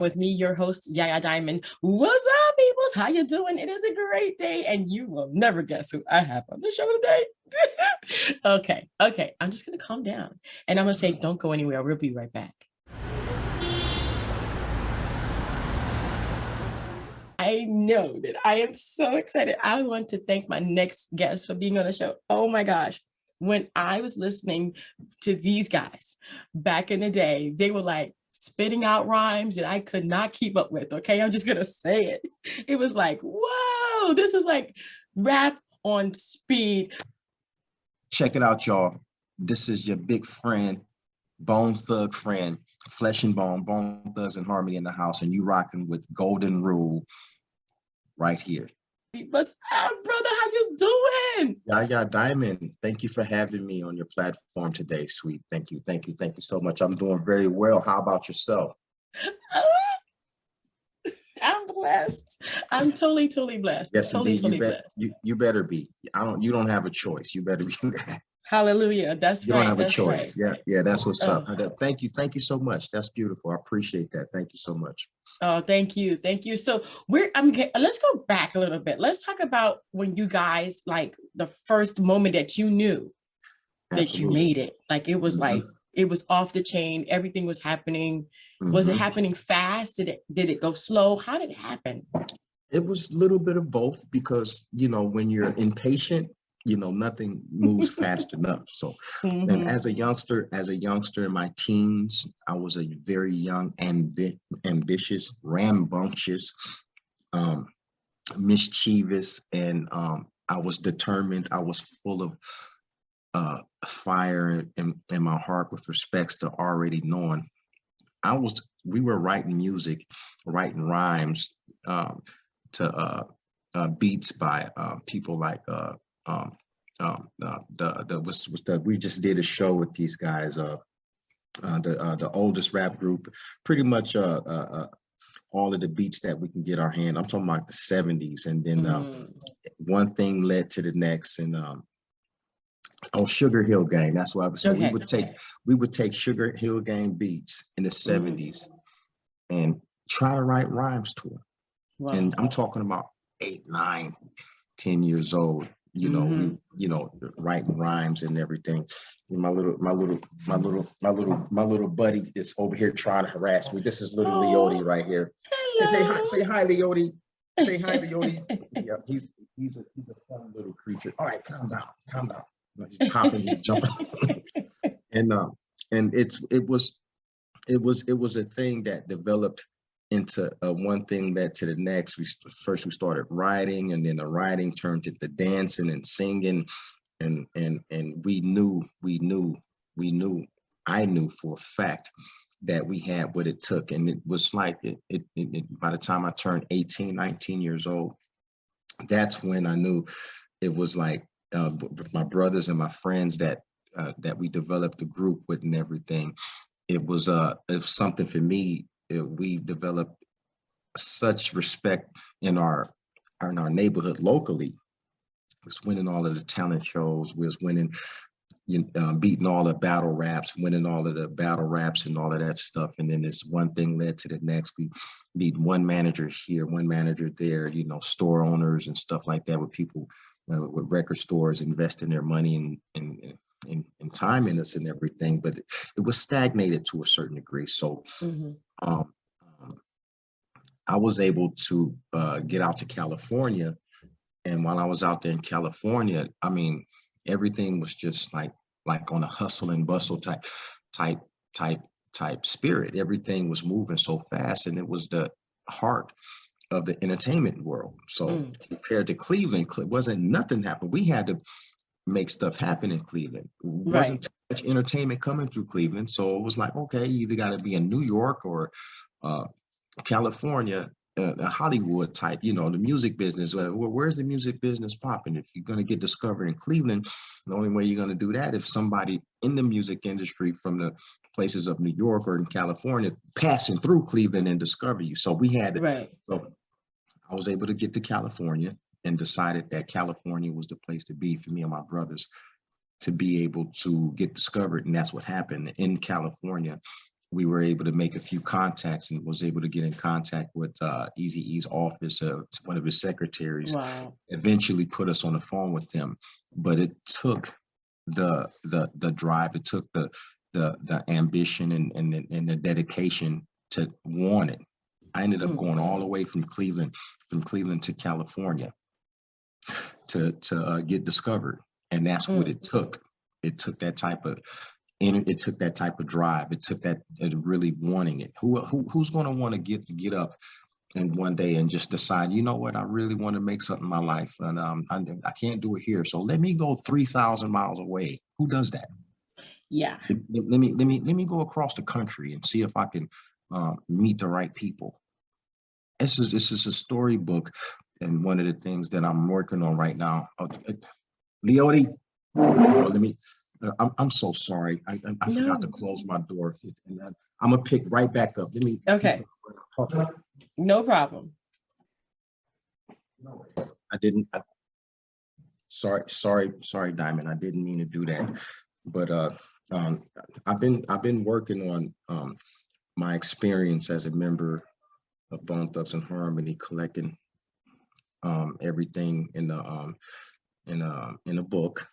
with me, your host, Yaya Diamond. What's up, peoples? How you doing? It is a great day, and you will never guess who I have on the show today. Okay. I'm just gonna calm down, and I'm gonna say, don't go anywhere. We'll be right back. I know that I am so excited. I want to thank my next guest for being on the show. Oh my gosh. When I was listening to these guys back in the day, they were like spitting out rhymes that I could not keep up with. Okay, I'm just gonna say it. It was like, whoa, this is like rap on speed. Check it out, y'all. This is your big friend, Bone Thug friend, Flesh and Bone Thugs and Harmony in the house, and you rocking with Golden Rule right here. What's up, brother? How you doing? Yaya Diamond, thank you for having me on your platform today, sweet. Thank you so much. I'm doing very well. How about yourself? I'm blessed. I'm totally blessed. Yes, totally blessed. You better be. You don't have a choice. You better be that. Hallelujah. That's you right. You don't have that's a choice. Right. Yeah, that's what's up. Thank you so much. That's beautiful. I appreciate that. Thank you so much. Oh, thank you. So let's go back a little bit. Let's talk about when you guys, like the first moment that you knew that you made it. Like it was like, it was off the chain. Everything was happening. Was it happening fast? Did it go slow? How did it happen? It was a little bit of both because, when you're impatient, nothing moves fast enough. So, and as a youngster in my teens, I was a very young, ambitious, rambunctious, mischievous, and I was determined. I was full of fire in my heart with respects to already knowing. We were writing music, writing rhymes to beats by people like we just did a show with these guys, the oldest rap group, pretty much all of the beats that we can get our hand. I'm talking about the 70s, and then one thing led to the next, and Sugar Hill Gang. That's what I was. So we would take Sugar Hill Gang beats in the 70s and try to write rhymes to them. Wow. And I'm talking about 8, 9, 10 years old. Writing rhymes and everything. My little buddy is over here trying to harass me. This is little Leoty right here. Say hi, Leoty. Say hi, Leoty. Yeah, he's a fun little creature. All right, calm down. He's hopping, he's jumping, and it was a thing that developed into one thing led to the next. We started writing, and then the writing turned into dancing and singing, and we knew. I knew for a fact that we had what it took, and it was like it by the time I turned 18, 19 years old, that's when I knew it was like. With my brothers and my friends that we developed a group with and everything, it was something for me. We developed such respect in our neighborhood locally. Was winning all of the talent shows. We was winning, beating all the battle raps, winning all of the battle raps and all of that stuff. And then this one thing led to the next. We beat one manager here, one manager there. Store owners and stuff like that with people. With record stores investing their money and time in us and everything, but it was stagnated to a certain degree. So I was able to get out to California, and while I was out there in California, I mean, everything was just like on a hustle and bustle type spirit. Everything was moving so fast, and it was the heart of the entertainment world. So compared to Cleveland, nothing happened. We had to make stuff happen in Cleveland. Wasn't too much entertainment coming through Cleveland. So it was like, okay, you either got to be in New York or California, Hollywood type, the music business. Where's the music business popping? If you're going to get discovered in Cleveland, the only way you're going to do that if somebody in the music industry from the places of New York or in California passing through Cleveland and discover you. So we had to, so I was able to get to California and decided that California was the place to be for me and my brothers to be able to get discovered. And that's what happened in California. we were able to make a few contacts and was able to get in contact with Eazy-E's office. One of his secretaries Wow. eventually put us on the phone with him, but it took the drive, it took the ambition and the dedication to want it. I ended up going all the way from Cleveland to California to get discovered, and that's what it took. It took that type of drive. It took that really wanting it. Who's going to want to get up and one day and just decide, you know what, I really want to make something in my life, and I can't do it here, so let me go 3,000 miles away. Who does that? Yeah. Let me go across the country and see if I can meet the right people. This is a storybook, and one of the things that I'm working on right now. Leonie, let me. I'm so sorry. I forgot to close my door. And I'm gonna pick right back up. Let me. Okay. No problem. I didn't. Sorry, Diamond. I didn't mean to do that. But I've been working on my experience as a member of Bone Thugs and Harmony, collecting everything in a book,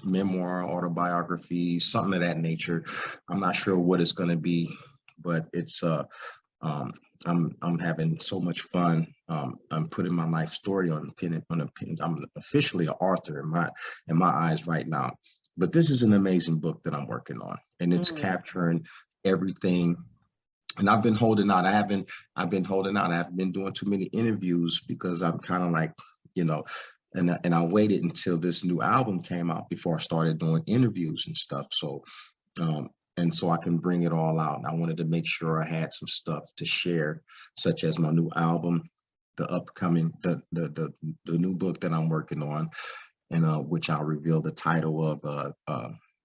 memoir, autobiography, something of that nature. I'm not sure what it's going to be, but it's I'm having so much fun. I'm putting my life story on pen. I'm officially an author in my eyes right now. But this is an amazing book that I'm working on, and it's capturing everything. And I've been holding out. I've been holding out. I haven't been doing too many interviews because I'm kind of like, and I waited until this new album came out before I started doing interviews and stuff. So, and so I can bring it all out. And I wanted to make sure I had some stuff to share, such as my new album, the upcoming, the new book that I'm working on, and which I'll reveal the title of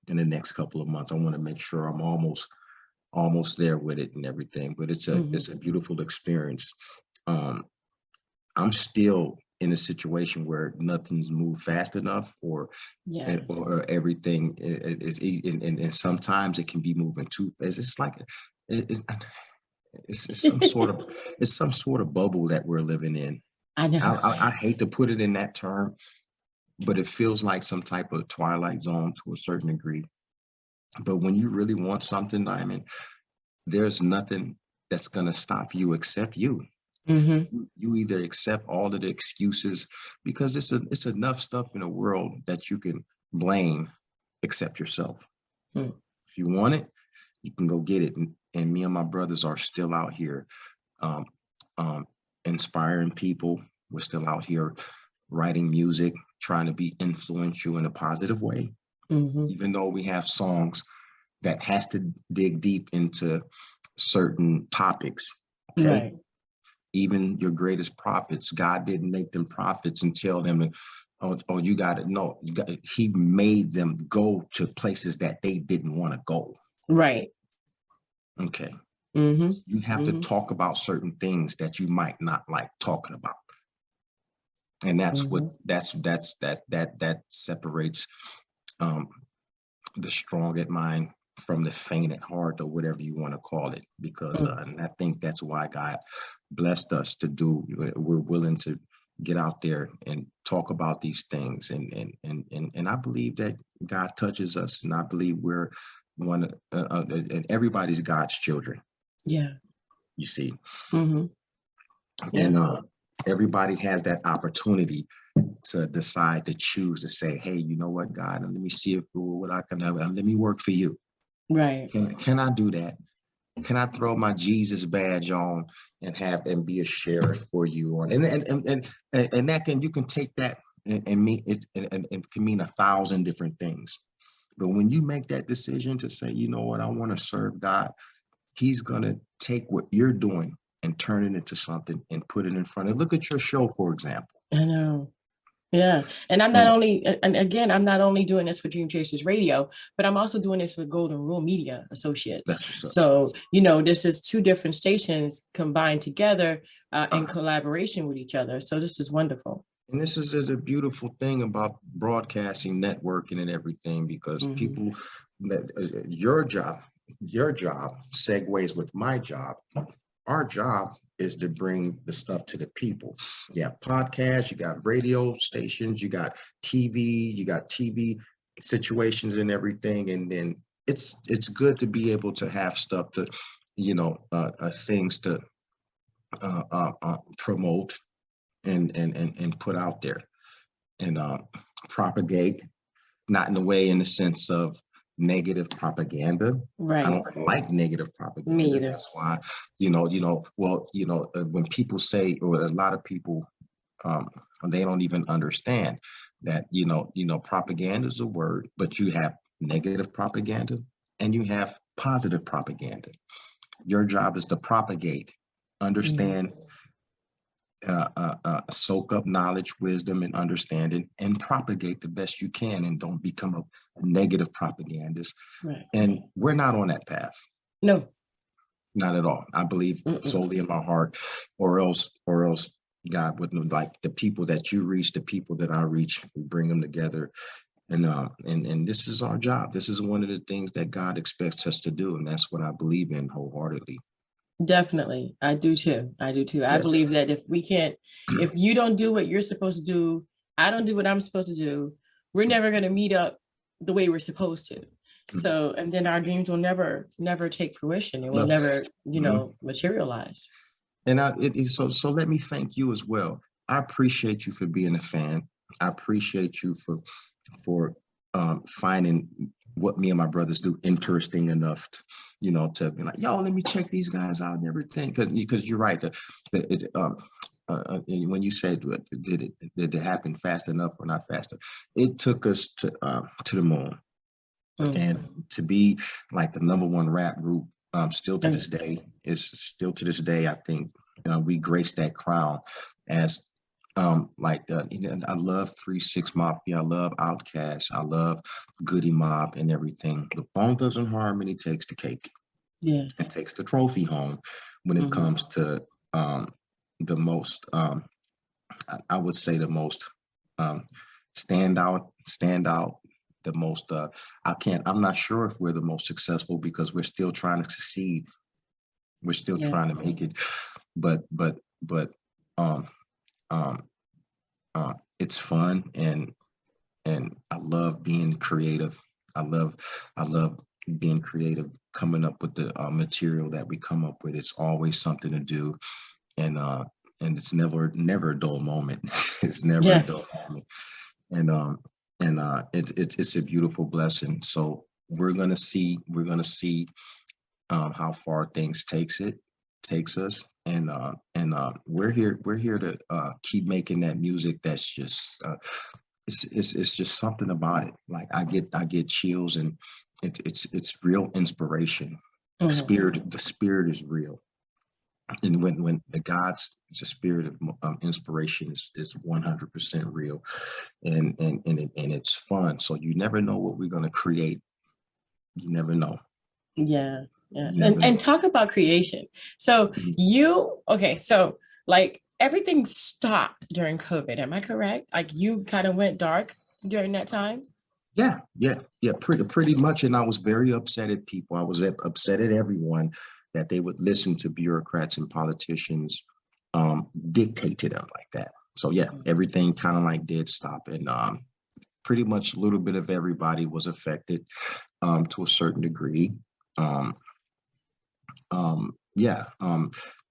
in the next couple of months. I want to make sure I'm almost there with it and everything, but it's a beautiful experience. I'm still in a situation where nothing's moved fast enough, or everything is and sometimes it can be moving too fast. It's like it's some sort of bubble that we're living in. I know. I hate to put it in that term, but it feels like some type of twilight zone to a certain degree. But when you really want something, Diamond, there's nothing that's going to stop you except you. You either accept all of the excuses, because it's enough stuff in the world that you can blame except yourself. If you want it, you can go get it. And me and my brothers are still out here inspiring people. We're still out here writing music, trying to be influential in a positive way. Even though we have songs that has to dig deep into certain topics. Okay. Right. Even your greatest prophets, God didn't make them prophets and tell them, oh, you got to know. He made them go to places that they didn't want to go. Right. Okay. You have to talk about certain things that you might not like talking about. And that's what that separates the strong at mind from the faint at heart, or whatever you want to call it, because and I think that's why God blessed us to do. We're willing to get out there and talk about these things, and I believe that God touches us, and I believe we're one and everybody's God's children. Yeah, you see, and everybody has that opportunity to decide to choose to say, hey, you know what, God, let me see what I can have. Let me work for you. Right. Can I do that? Can I throw my Jesus badge on and be a sheriff for you? And that you can take that and mean it and can mean 1,000 different things. But when you make that decision to say, you know what, I want to serve God, He's gonna take what you're doing and turn it into something and put it in front of. Look at your show, for example. I know. Yeah. And I'm not only, and again, I'm not only doing this for Dream Chasers Radio, but I'm also doing this with Golden Rule Media Associates. So, this is two different stations combined together in collaboration with each other. So this is wonderful. And this is a beautiful thing about broadcasting, networking and everything, because people, that your job your job segues with my job. Our job is to bring the stuff to the people. You have podcasts, you got radio stations, you got TV situations and everything. And then it's good to be able to have stuff to, things to promote and put out there and propagate, not in a way in the sense of negative propaganda. Right. I don't like negative propaganda. Me either. That's why, when people say, or a lot of people, they don't even understand that, propaganda is a word, but you have negative propaganda and you have positive propaganda. Your job is to propagate, understand, soak up knowledge, wisdom, and understanding, and propagate the best you can, and don't become a negative propagandist. Right. And we're not on that path. No, not at all. I believe solely in my heart, or else God wouldn't like the people that you reach, the people that I reach. We bring them together, and this is our job. This is one of the things that God expects us to do, and that's what I believe in wholeheartedly. definitely. I do too. I Yes. believe that if you don't do what you're supposed to do, I don't do what I'm supposed to do, we're never going to meet up the way we're supposed to. So, and then our dreams will never take fruition. It will never, materialize. And so let me thank you as well. I appreciate you for being a fan. I appreciate you for finding what me and my brothers do interesting enough to be like, yo, let me check these guys out and everything. Because you're right. When you said did it happen fast enough or not fast enough, it took us to the moon. And to be like the #1 rap group, still to this day, I think we graced that crown as I love 3-6 Mafia, I love Outkast, I love Goody Mob and everything. The Bone Thugs Harmony takes the cake. Yeah, it takes the trophy home when it comes to the most. I would say the most stand out. The most. I'm not sure if we're the most successful because we're still trying to succeed. We're still trying to make it, but it's fun and I love being creative. I love being creative, coming up with the material that we come up with. It's always something to do, and it's never a dull moment. It's never a dull moment, and it's a beautiful blessing. So we're gonna see how far things takes us, and we're here to keep making that music that's just it's just something about it. Like I get chills, and it's real inspiration. The spirit is real, and when the spirit of inspiration is 100% real, and it's fun. So you never know what we're gonna create. You never know. Yeah. And talk about creation. So so like everything stopped during COVID. Am I correct? Like you kind of went dark during that time? Yeah, pretty much. And I was very upset at people. I was upset at everyone that they would listen to bureaucrats and politicians dictate to them like that. So yeah, everything kind of like did stop, and pretty much a little bit of everybody was affected to a certain degree.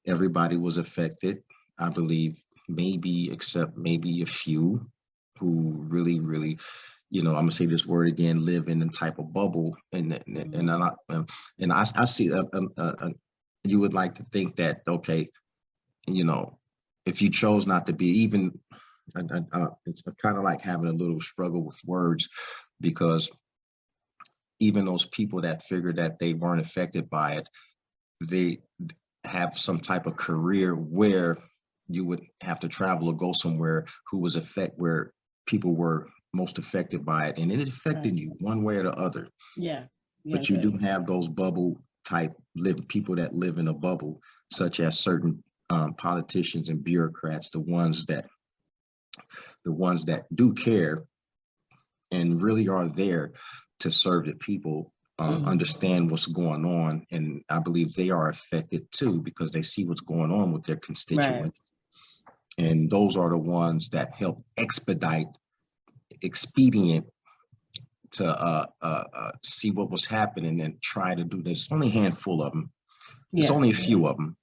Everybody was affected, I believe, maybe except maybe a few who really, I'm gonna say this word again, live in a type of bubble, and I see you would like to think that, okay, if you chose not to be, even it's kind of like having a little struggle with words, because even those people that figured that they weren't affected by it, they have some type of career where you would have to travel or go somewhere where people were most affected by it, and it affected you one way or the other. But you do have those bubble type people that live in a bubble, such as certain politicians and bureaucrats, the ones that do care and really are there to serve the people, understand what's going on. And I believe they are affected too, because they see what's going on with their constituents. Right. And those are the ones that help expedient to see what was happening and try to do this. Only a handful of them. There's only a few of them.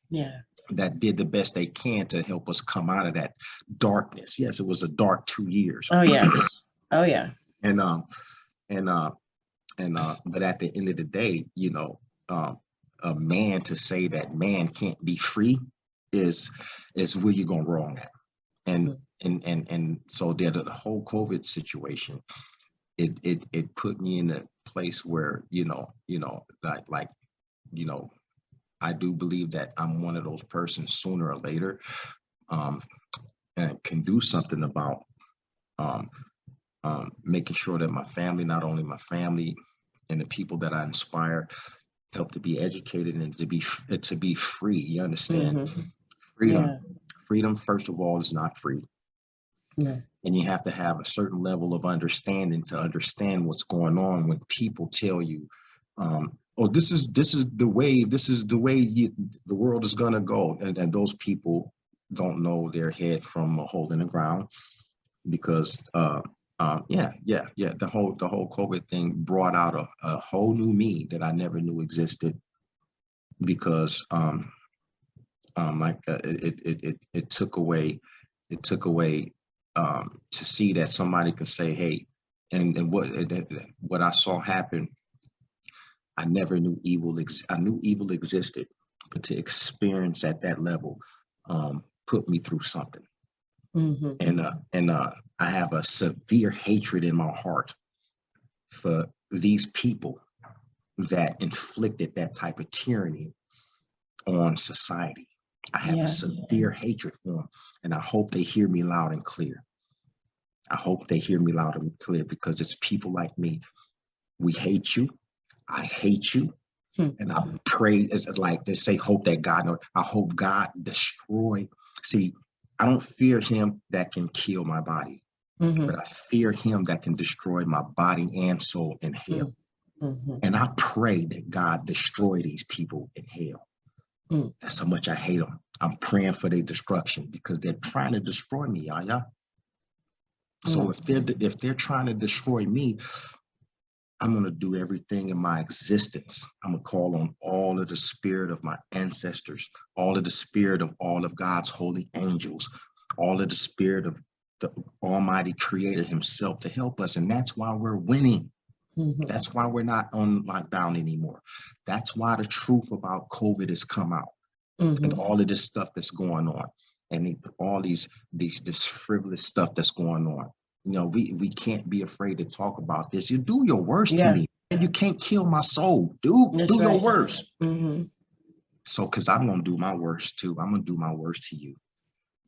Yeah. That did the best they can to help us come out of that darkness. Yes, it was a dark 2 years. Oh yes. Oh yeah. And but at the end of the day, you know, a man to say that man can't be free is where you're going wrong at. And so the whole COVID situation, it put me in a place where, I do believe that I'm one of those persons sooner or later, and can do something about making sure that my family, not only my family and the people that I inspire, help to be educated and to be free. You understand? Freedom, first of all, is not free. Yeah. And you have to have a certain level of understanding to understand what's going on when people tell you, oh, this is the way the world is gonna go, and those people don't know their head from a hole in the ground, because the whole COVID thing brought out a whole new me that I never knew existed, because it took away to see that somebody could say, hey, and what I saw happen, I never knew evil. I knew evil existed, but to experience at that level put me through something. And I have a severe hatred in my heart for these people that inflicted that type of tyranny on society. I have a severe hatred for them, and I hope they hear me loud and clear. I hope they hear me loud and clear, because it's people like me. We hate you. I hate you. And I pray, it's like they say, hope that God, I hope God destroy. See, I don't fear him that can kill my body, but I fear him that can destroy my body and soul in hell. And I pray that God destroy these people in hell. That's how much I hate them. I'm praying for their destruction, because they're trying to destroy me, Yaya. So if they're trying to destroy me, I'm going to do everything in my existence. I'm going to call on all of the spirit of my ancestors, all of the spirit of all of God's holy angels, all of the spirit of the Almighty Creator himself to help us. And that's why we're winning. That's why we're not on lockdown anymore. That's why the truth about COVID has come out, and all of this stuff that's going on, and all this frivolous stuff that's going on. You know, we can't be afraid to talk about this. You do your worst to me, and you can't kill my soul. Do your worst. So, because I'm gonna do my worst too. I'm gonna do my worst to you.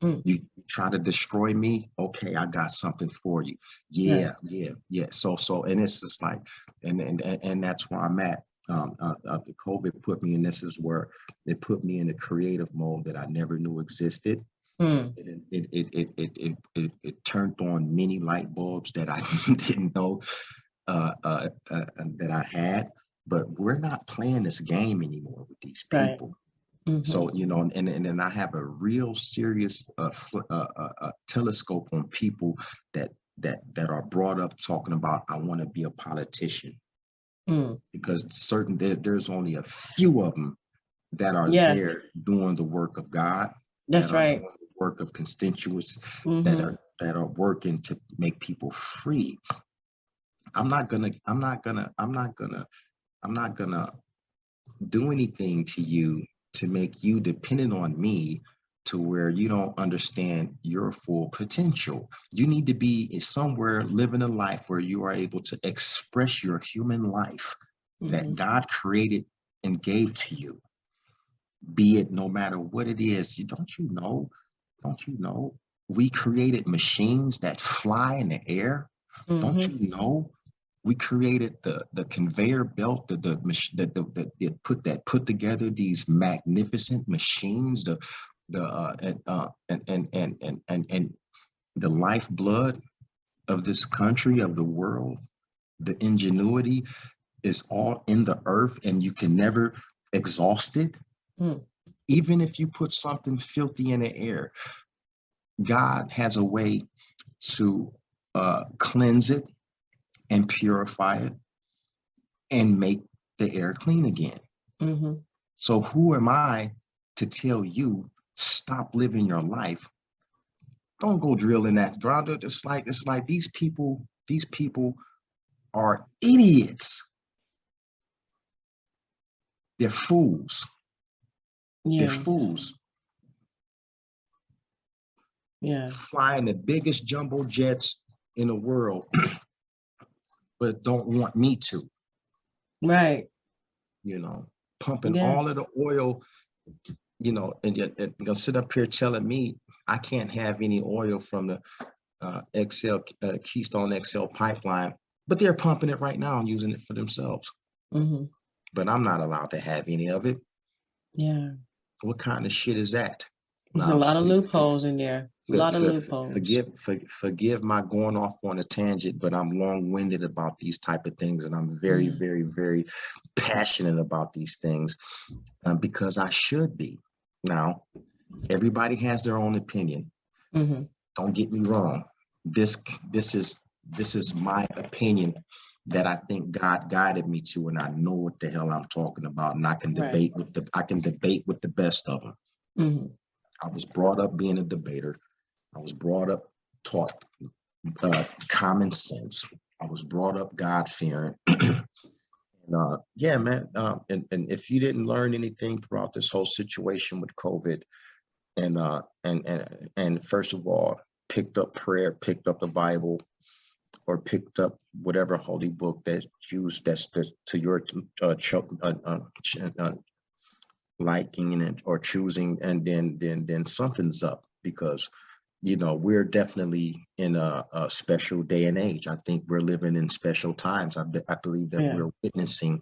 You try to destroy me, okay, I got something for you. Yeah. So and it's just like, and that's where I'm at. The COVID put me in, this is where it put me in a creative mode that I never knew existed. It turned on many light bulbs that I didn't know that I had. But we're not playing this game anymore with these people. So, you know, and then I have a real serious telescope on people that are brought up talking about, I want to be a politician, because there's only a few of them that are there doing the work of God. That's right. Doing the work of constituents that are working to make people free. I'm not gonna do anything to you to make you dependent on me to where you don't understand your full potential. You need to be somewhere living a life where you are able to express your human life that God created and gave to you. Be it no matter what it is. Don't you know we created machines that fly in the air? Don't you know we created the conveyor belt that put together these magnificent machines, and the lifeblood of this country, of the world, the ingenuity. is all in the earth and you can never exhaust it. Mm. Even if you put something filthy in the air, God has a way to cleanse it and purify it and make the air clean again. Mm-hmm. So who am I to tell you stop living your life? Don't go drilling that ground. It's like these people are idiots. They're fools. They're Yeah. fools. Yeah. Flying the biggest jumbo jets in the world, but don't want me to, Right. pumping Yeah. all of the oil, and yet and gonna sit up here telling me I can't have any oil from the Keystone XL pipeline, but they're pumping it right now and using it for themselves. Mm-hmm. But I'm not allowed to have any of it. Yeah. What kind of shit is that? There's a Now, lot of loopholes in there. A lot of loopholes. forgive my going off on a tangent, but I'm long-winded about these type of things, and I'm very, Yeah. very, very passionate about these things because I should be. Now, everybody has their own opinion. Mm-hmm. Don't get me wrong. This is my opinion that I think God guided me to, and I know what the hell I'm talking about, and I can Right. debate with the best of them. Mm-hmm. I was brought up being a debater. I was brought up taught common sense. I was brought up God fearing. Yeah, man. And if you didn't learn anything throughout this whole situation with COVID, and first of all, picked up prayer, picked up the Bible, or picked up whatever holy book that that's to your liking it or choosing, and then something's up, because we're definitely in a special day and age. I think we're living in special times. I believe that Yeah. we're witnessing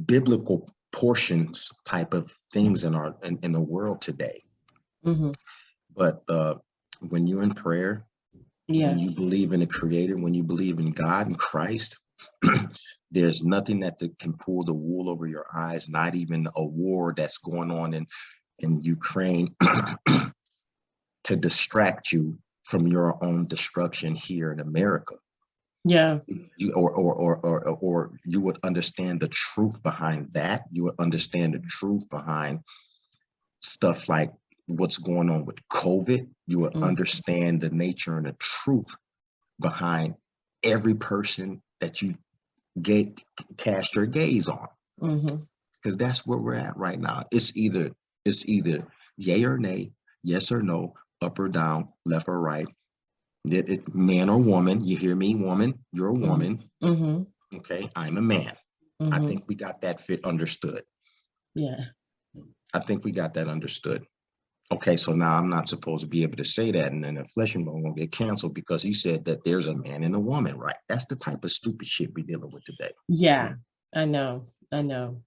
biblical portions type of things in the world today. Mm-hmm. But when you're in prayer, when Yeah. you believe in the Creator, when you believe in God and Christ, there's nothing that can pull the wool over your eyes. Not even a war that's going on in Ukraine to distract you from your own destruction here in America. Yeah. Or you would understand the truth behind that. You would understand the truth behind stuff like what's going on with COVID. You would Mm-hmm. understand the nature and the truth behind every person that you cast your gaze on. Mm-hmm. Because that's where we're at right now. It's either yay or nay, yes or no, up or down, left or right. Man or woman. You hear me, woman? You're a woman. Mm-hmm. Okay, I'm a man. I Mm-hmm. think we got that fit understood. Yeah. I think we got that understood. Okay, so now I'm not supposed to be able to say that, and then the flesh and bone won't get canceled because he said that there's a man and a woman, right? That's the type of stupid shit we're dealing with today. Yeah. I know. I know.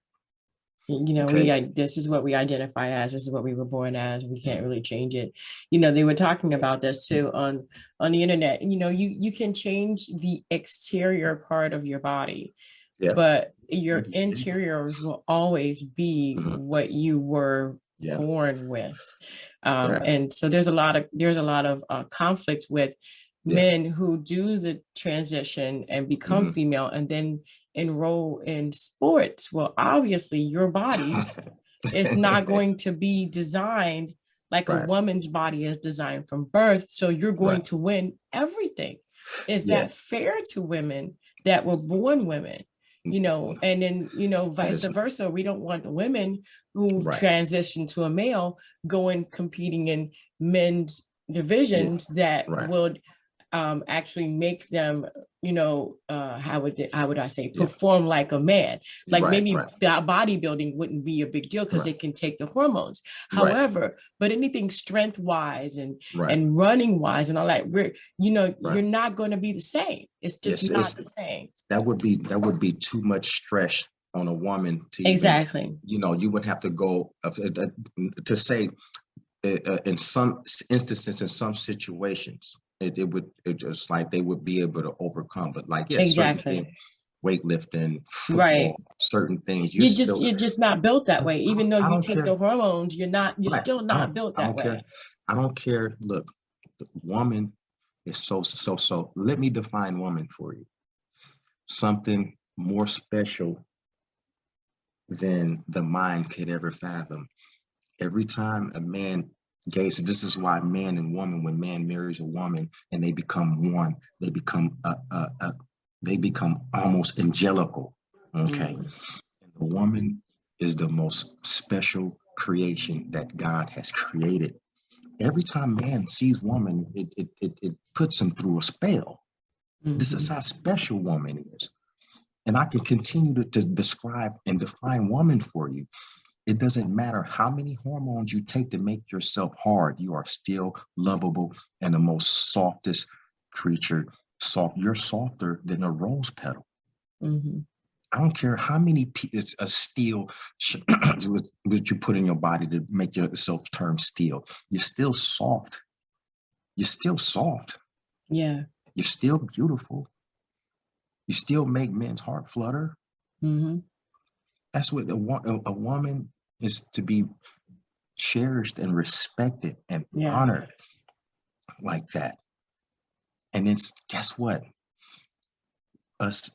Okay. This is what we identify as. This is what we were born as. We can't really change it. They were talking about this too on the internet. You can change the exterior part of your body, Yeah. but your interiors will always be what you were born with. And so there's a lot of conflict with men who do the transition and become female and then enroll in sports. Well, obviously your body is not going to be designed like a woman's body is designed from birth. So you're going to win everything. Is that fair to women that were born women? And then, vice versa. We don't want women who transition to a male going competing in men's divisions that would actually make them, how would I say, perform like a man. Like maybe bodybuilding wouldn't be a big deal because it can take the hormones. However, but anything strength wise and running wise and all that, you're not going to be the same. It's just not the same. That would be too much stress on a woman to exactly. Even, you would have to go to say in some instances, in some situations, it just like they would be able to overcome. But like, exactly. weightlifting, Right. football, certain things. You're just not built that way. Even though I you don't take care. the hormones, you're Right. still not built I that don't care. way. I don't care. Look, the woman is so. Let me define woman for you. Something more special than the mind could ever fathom. Every time a man gazes, this is why man and woman, when man marries a woman and they become one, they become almost angelical. Okay. Mhm. And the woman is the most special creation that God has created. Every time man sees woman, it puts him through a spell. This is Mhm. how special woman is. And I can continue to describe and define woman for you. It doesn't matter how many hormones you take to make yourself hard, you are still lovable and the most softest creature. Soft, you're softer than a rose petal. Mhm. I don't care how many it's a steel that you put in your body to make yourself turn steel. You're still soft. You're still soft. Yeah. You're still beautiful. You still make men's heart flutter. Mhm. That's what a woman is to be cherished and respected and Yeah. honored like that. And then guess what? Us,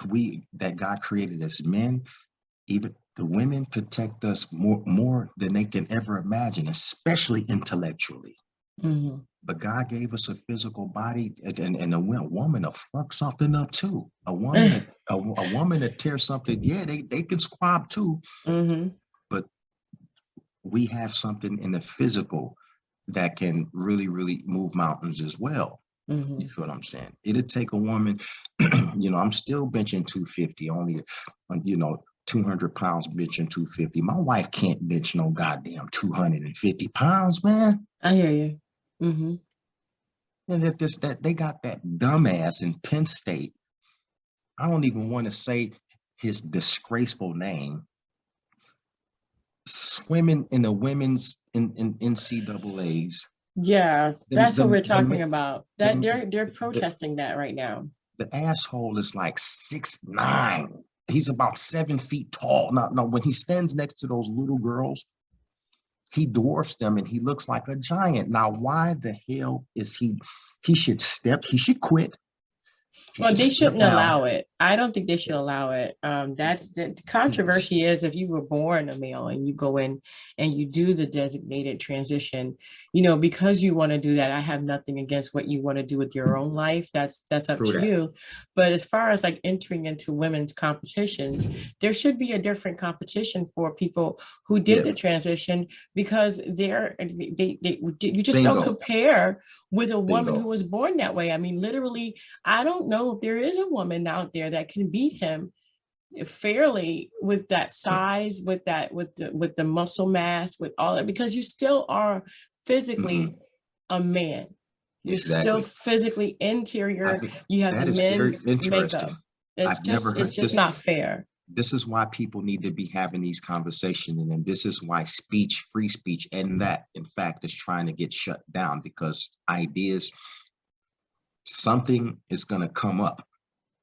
we that God created as men, even the women protect us more than they can ever imagine, especially intellectually. Mhm. But God gave us a physical body, and a woman to fuck something up too. A woman to tear something. Yeah, they can squab too, Mhm. but we have something in the physical that can really move mountains as well. You Mhm. feel what I'm saying? It'd take a woman, I'm still benching 250, only, 200 pounds benching 250. My wife can't bench no goddamn 250 pounds, man. I hear you. Mhm. And that they got that dumbass in Penn State. I don't even want to say his disgraceful name. Swimming in the women's in NCAA's. Yeah, The that's what the we're talking the about. That the, they're the, protesting that right now. the asshole is like 6'9". He's about 7 feet tall. Now, when he stands next to those little girls, he dwarfs them and he looks like a giant. Now, why the hell is he? He should quit. He Well, should they step shouldn't down. allow it. I don't think they should allow it. That's the controversy is if you were born a male and you go in and you do the designated transition, because you want to do that. I have nothing against what you want to do with your own life. That's up True to that. you. But as far as like entering into women's competitions, there should be a different competition for people who did Yeah. the transition because you just don't Bingo. compare with a woman who Bingo. was born that way. I mean, literally I don't know if there is a woman out there that can beat him fairly with that size, with the muscle mass, with all that, because you still are physically Mm-hmm. a man. You're still Exactly. physically interior. I, You have the that is very men's interesting. makeup. It's I've never just it's heard just this. not fair. This is why people need to be having these conversations, and then this is why free speech, and that, in fact, is trying to get shut down because ideas, something is going to come up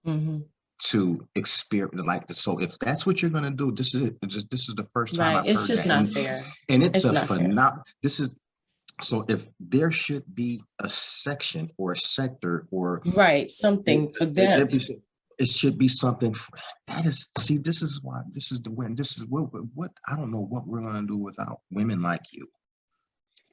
Mm-hmm. to experience like this. So if that's what you're going to do, this is it. This is the first time Right. I've It's heard just that, not fair. and it's It's a not fair. phenomenal. This is so if there should be a section or a sector or Right. it, Something for it, them. it should be something that is, see, this is why, this is the win. This is what I don't know what we're going to do without women like you,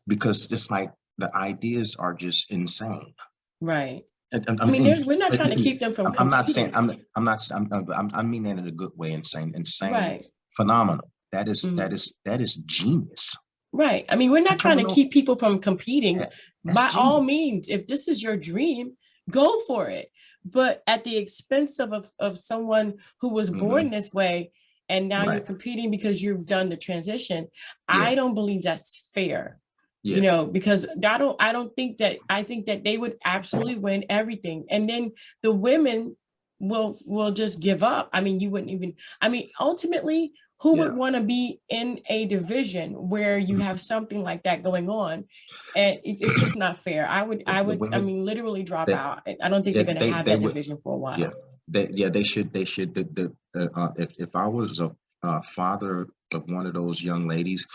because it's like the ideas are just insane. Right. I I'm mean, in, we're not trying to keep them from I'm not saying competing. I mean that in a good way, insane, Right. phenomenal. That is Mhm. genius. Right. I mean, we're I not trying don't to know. keep people from competing. That's By all genius. means, if this is your dream, go for it. But at the expense of someone who was born Hmm. this way and now you're Right. competing because you've done the transition, Yeah. I don't believe that's fair. Yeah. Because I don't think that I think that they would absolutely win everything. And then the women will just give up. I mean, you wouldn't even, I mean, ultimately, who would Yeah. want to be in a division where you have something like that going on? And it's just not fair. I The would, I women mean, literally drop that out. I don't think yeah, they're going to have they that would. division for a Yeah, while. they should if I was a father of one of those young ladies,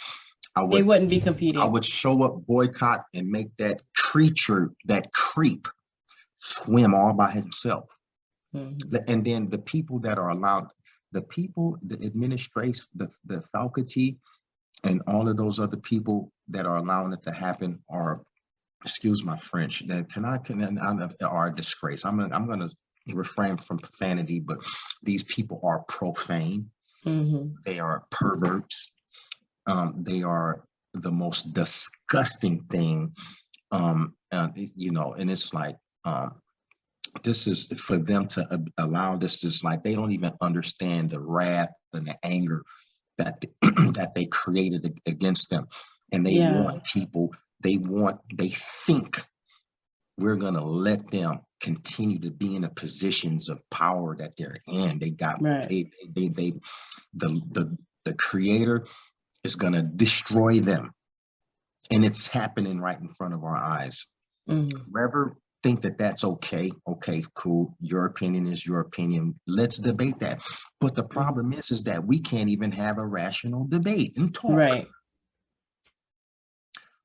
They wouldn't be I competing. would show up, boycott, and make that creature, that creep, swim all by himself. Mhm. And then the people that are allowed, the people, the administration, the faculty, and all of those other people that are allowing it to happen are, excuse my French, that are a disgrace. I'm gonna refrain from profanity, but these people are profane. Mhm. They are perverts. They are the most disgusting thing. You know, and it's like, this is for them to allow this. Is like they don't even understand the wrath and the anger that that they created against them, and they Yeah. want people. They think we're gonna let them continue to be in the positions of power that they're in. They got Right. they the creator is gonna destroy them, and it's happening right in front of our eyes. Mhm. Whoever think that that's okay, okay, cool. Your opinion is your opinion. Let's debate that. But the Mhm. problem is that we can't even have a rational debate and talk. Right.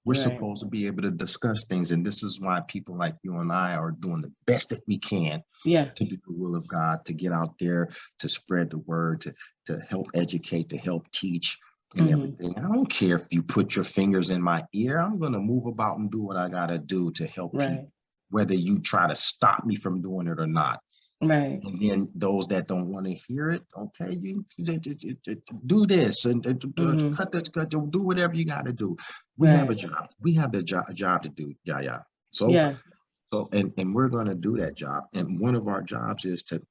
We're Right. supposed to be able to discuss things, and this is why people like you and I are doing the best that we can Yeah. to do the will of God, to get out there, to spread the word, to help educate, to help teach and Mhm. everything. I don't care if you put your fingers in my ear. I'm going to move about and do what I got to do to help Right. people, whether you try to stop me from doing it or not. Right. And then those that don't want to hear it, okay, you do this and Mhm. do whatever you got to do. We have a Right. job. We have the job to do, Yaya. So, Yeah. and we're going to do that job. And one of our jobs is to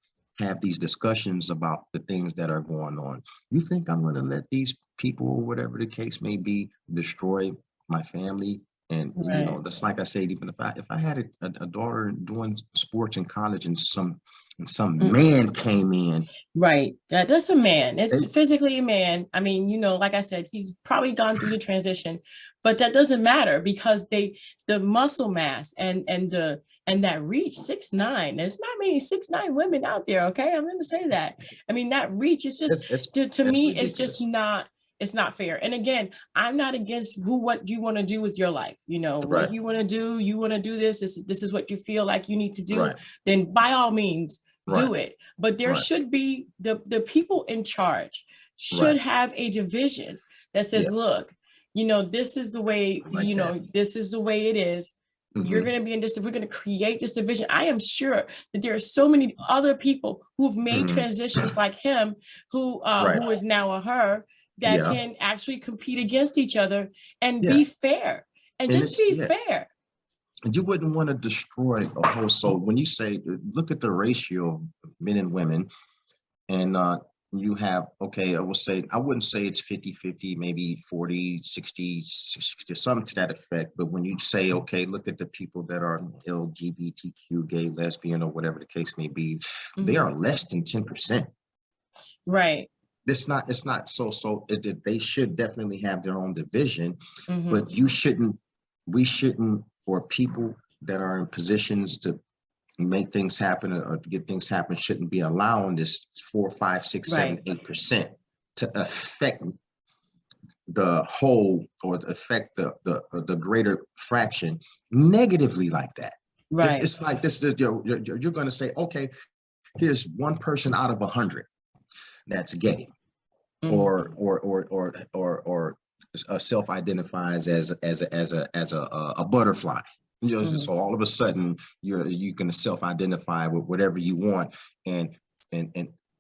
have these discussions about the things that are going on. You think I'm going to let these people, or whatever the case may be, destroy my family? And you know, Right. that's like I said, even if I had a daughter doing sports in college, and some Mm. man came in, Right. That's a man. they It's physically a man. I mean, like I said, he's probably gone through the transition, but that doesn't matter because the muscle mass and that reach 6'9". There's not many 6'9" women out there. Okay. I'm going to say that. I mean, that reach is just, to it's me, it's just ridiculous. not, it's not fair. And again, I'm not against what you want to do with your life. What Right, you want to do, this is what you feel like you need to do, right, then by all means right, do it. But there right, should be the people in charge should right. have a division that says, Yeah, look, this is the way, I like that. this is the way it is. You're Hmm. going to be in this, we're going to create this division. I am sure that there are so many other people who've made Hmm. transitions like him, Right. who is now a her, that Yeah. can actually compete against each other and Yeah. be fair and And just it's, be yeah. fair. You wouldn't want to destroy a whole soul. When you say, look at the ratio of men and women, and you have, okay, I wouldn't say it's 50-50, maybe 40-60-60, something to that effect. But when you say, okay, look at the people that are LGBTQ, gay, lesbian, or whatever the case may be, they Mhm. are less than 10%. Right. It's not they should definitely have their own division, Mhm. but we shouldn't, or people that are in positions to make things happen, or to get things happen, shouldn't be allowing this 4, 5, 6, 7, Right. 8% to affect the whole, or affect the greater fraction negatively like that. Right. It's like this. You're going to say, okay, here's one person out of 100 that's gay, Mhm. or self-identifies as a butterfly. Mhm. So all of a sudden you can self-identify with whatever you want, and and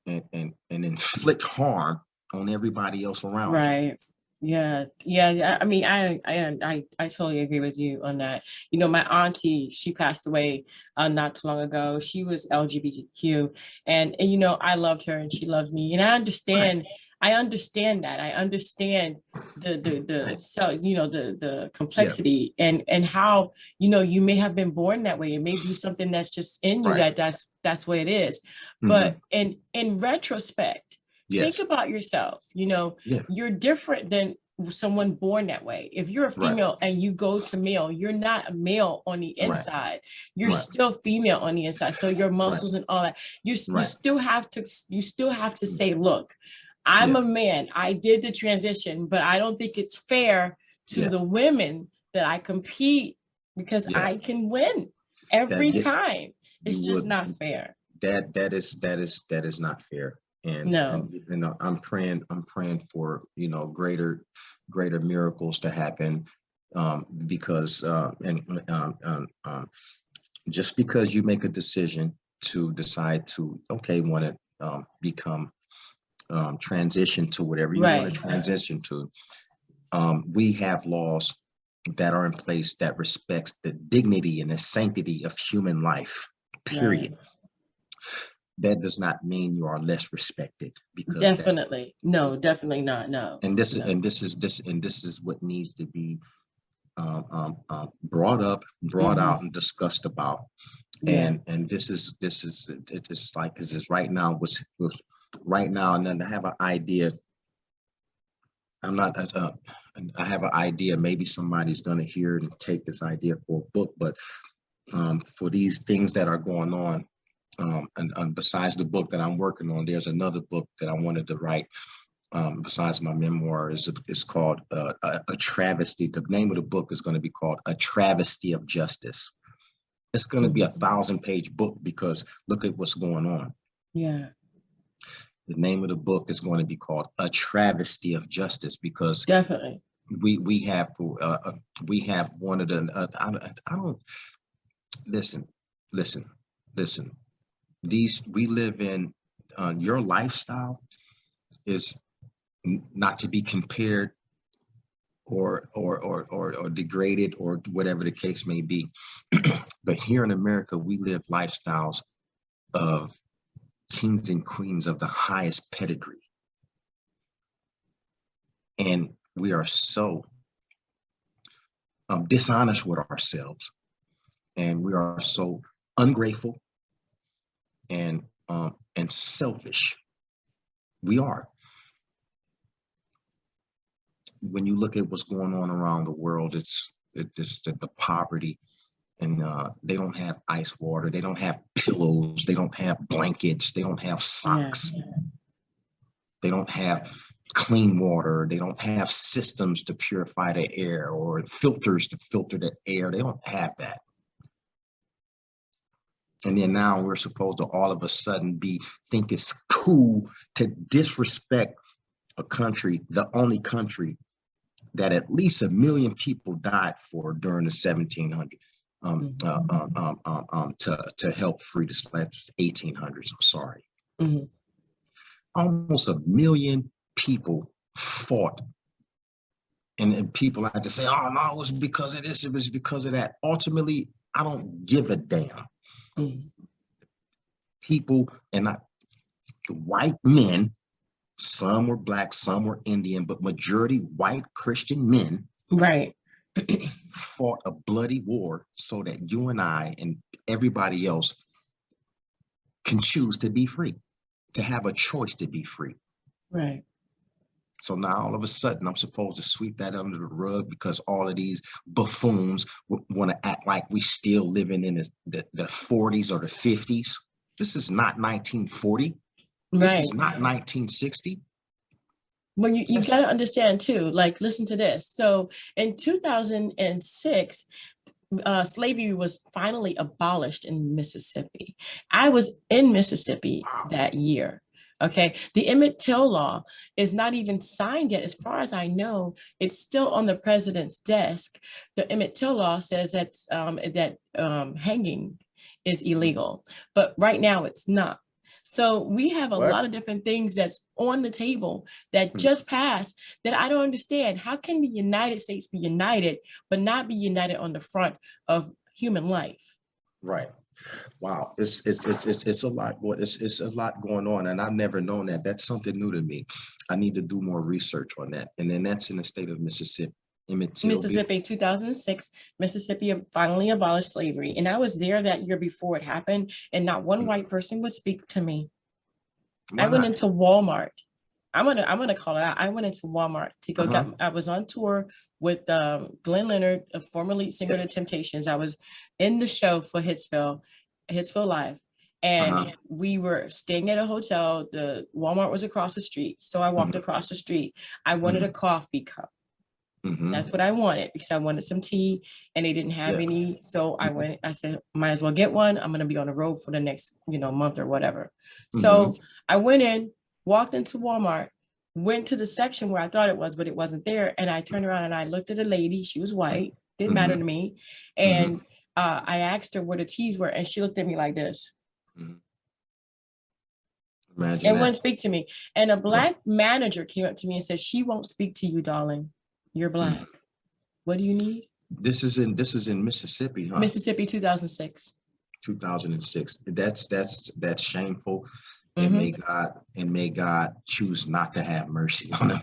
and and inflict harm on everybody else around you. Right. Yeah. Yeah. Yeah. I mean, I totally agree with you on that. My auntie, she passed away not too long ago. She was LGBTQ, and I loved her and she loved me. And Right, I understand that. I understand the right, so the yeah, complexity and how you may have been born that way. It may be something that's just in you right. that's what it is. Hmm. But in retrospect, think Yes, about yourself. yeah, You're different than someone born that way. If you're a Right. female and you go to male, you're not a male on the Right. inside. You're Right. still female on the inside. So your Right. muscles and all that, you Right. still have to say, look, I'm Yeah. a man. I did the transition, but I don't think it's fair to Yeah. the women that I compete because Yeah. I can win That every yeah, time. you It's just would. not fair. That is not fair. No. And you know, I'm praying for, you know, greater miracles to happen, because just because you make a decision to decide to, okay, want to become transition to whatever you want Right. to transition to, we have laws that are in place that respects the dignity and the sanctity of human life, period. Right. That does not mean you are less respected, because that's, Definitely. No, definitely not. No. and this No. this is what needs to be brought up, brought Mhm. out, and discussed about. Yeah. And this is it is like, because it's right now, was right now, and then I have an idea. I'm not I have an idea, maybe somebody's going to hear and take this idea for a book, but for these things that are going on, and besides the book that I'm working on, there's another book that I wanted to write, besides my memoir. Is called a travesty. The name of the book is going to be called A Travesty of Justice. It's going to be a 1,000-page book, because look at what's going on. Yeah. The name of the book is going to be called A Travesty of Justice, because Definitely. we have one of the I don't listen, listen, listen. These we live in, your lifestyle is not to be compared or degraded, or whatever the case may be. But here in America, we live lifestyles of kings and queens of the highest pedigree. And we are so dishonest with ourselves, and we are so ungrateful and selfish. We are. When you look at what's going on around the world, it's the poverty, and they don't have ice water, they don't have pillows, they don't have blankets, they don't have socks, they don't have clean water, they don't have systems to purify the air or filters to filter the air. They don't have that. And then now we're supposed to all of a sudden think it's cool to disrespect a country, the only country that at least 1 million people died for during the 1700s, to help free the slaves. 1800s, I'm sorry. Mhm. Almost 1 million people fought. And people like to say, oh, no, it was because of this, it was because of that. Ultimately, I don't give a damn. People, and white men, some were black, some were Indian, but majority white Christian men, right, fought a bloody war so that you and I and everybody else can choose to be free, to have a choice to be free. right. So now all of a sudden I'm supposed to sweep that under the rug because all of these buffoons want to act like we still living in the 40s or the 50s. This is not 1940. This is not 1960. Well, you got to understand too, like, listen to this. So in 2006, slavery was finally abolished in Mississippi. I was in Mississippi that year. Okay, the Emmett Till law is not even signed yet. As far as I know, it's still on the president's desk. The Emmett Till law says that hanging is illegal, but right now it's not. So we have a lot of different things that's on the table that just passed that I don't understand. How can the United States be united, but not be united on the front of human life? Right. Wow. It's a lot. It's a lot going on, and I've never known that. That's something new to me. I need to do more research on that. And then that's in the state of Mississippi. Mississippi, 2006, Mississippi finally abolished slavery. And I was there that year before it happened, and not one white person would speak to me. Why I went not? into Walmart I'm gonna call it out. I went into Walmart to go get. I was on tour with Glenn Leonard, a former lead singer of the Temptations. I was in the show for Hitsville Live, and we were staying at a hotel. The Walmart was across the street, so I walked across the street. I wanted a coffee cup. That's what I wanted because I wanted some tea and they didn't have any. So I said, might as well get one. I'm going to be on the road for the next, month or whatever. So I went in, walked into Walmart, went to the section where I thought it was, but it wasn't there. And I turned around and I looked at a lady. She was white. Didn't matter to me. And I asked her where the teas were. And she looked at me like this. Imagine and that. wouldn't speak to me. And a Black manager came up to me and said, she won't speak to you, darling. You're Black. What do you need? This is in Mississippi, huh? Mississippi, 2006. 2006. That's shameful. And may God choose not to have mercy on them.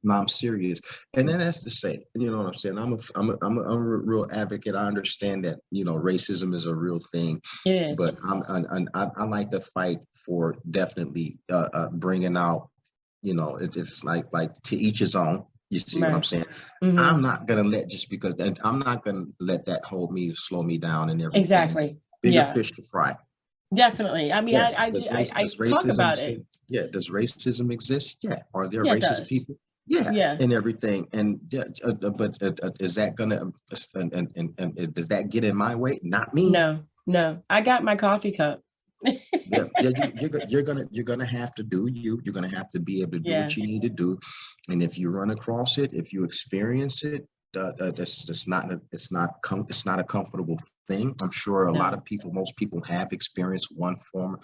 No, I'm serious. And then that's to say, you know what I'm saying? I'm a real advocate. I understand that, racism is a real thing. It is. But I like to fight for definitely bringing out, it's like to each his own. You see what I'm saying? I'm not gonna let I'm not gonna let that slow me down and everything. Exactly. Bigger fish to fry. Definitely. I mean, I talk about it. Yeah. Does racism exist? Yeah. Are there racist people? Yeah. And everything. And but is that gonna does that get in my way? Not me. No. I got my coffee cup. You're gonna have to do you. You're gonna have to be able to do what you need to do. And if you run across it, if you experience it, it's not a comfortable thing. I'm sure most people have experienced one form,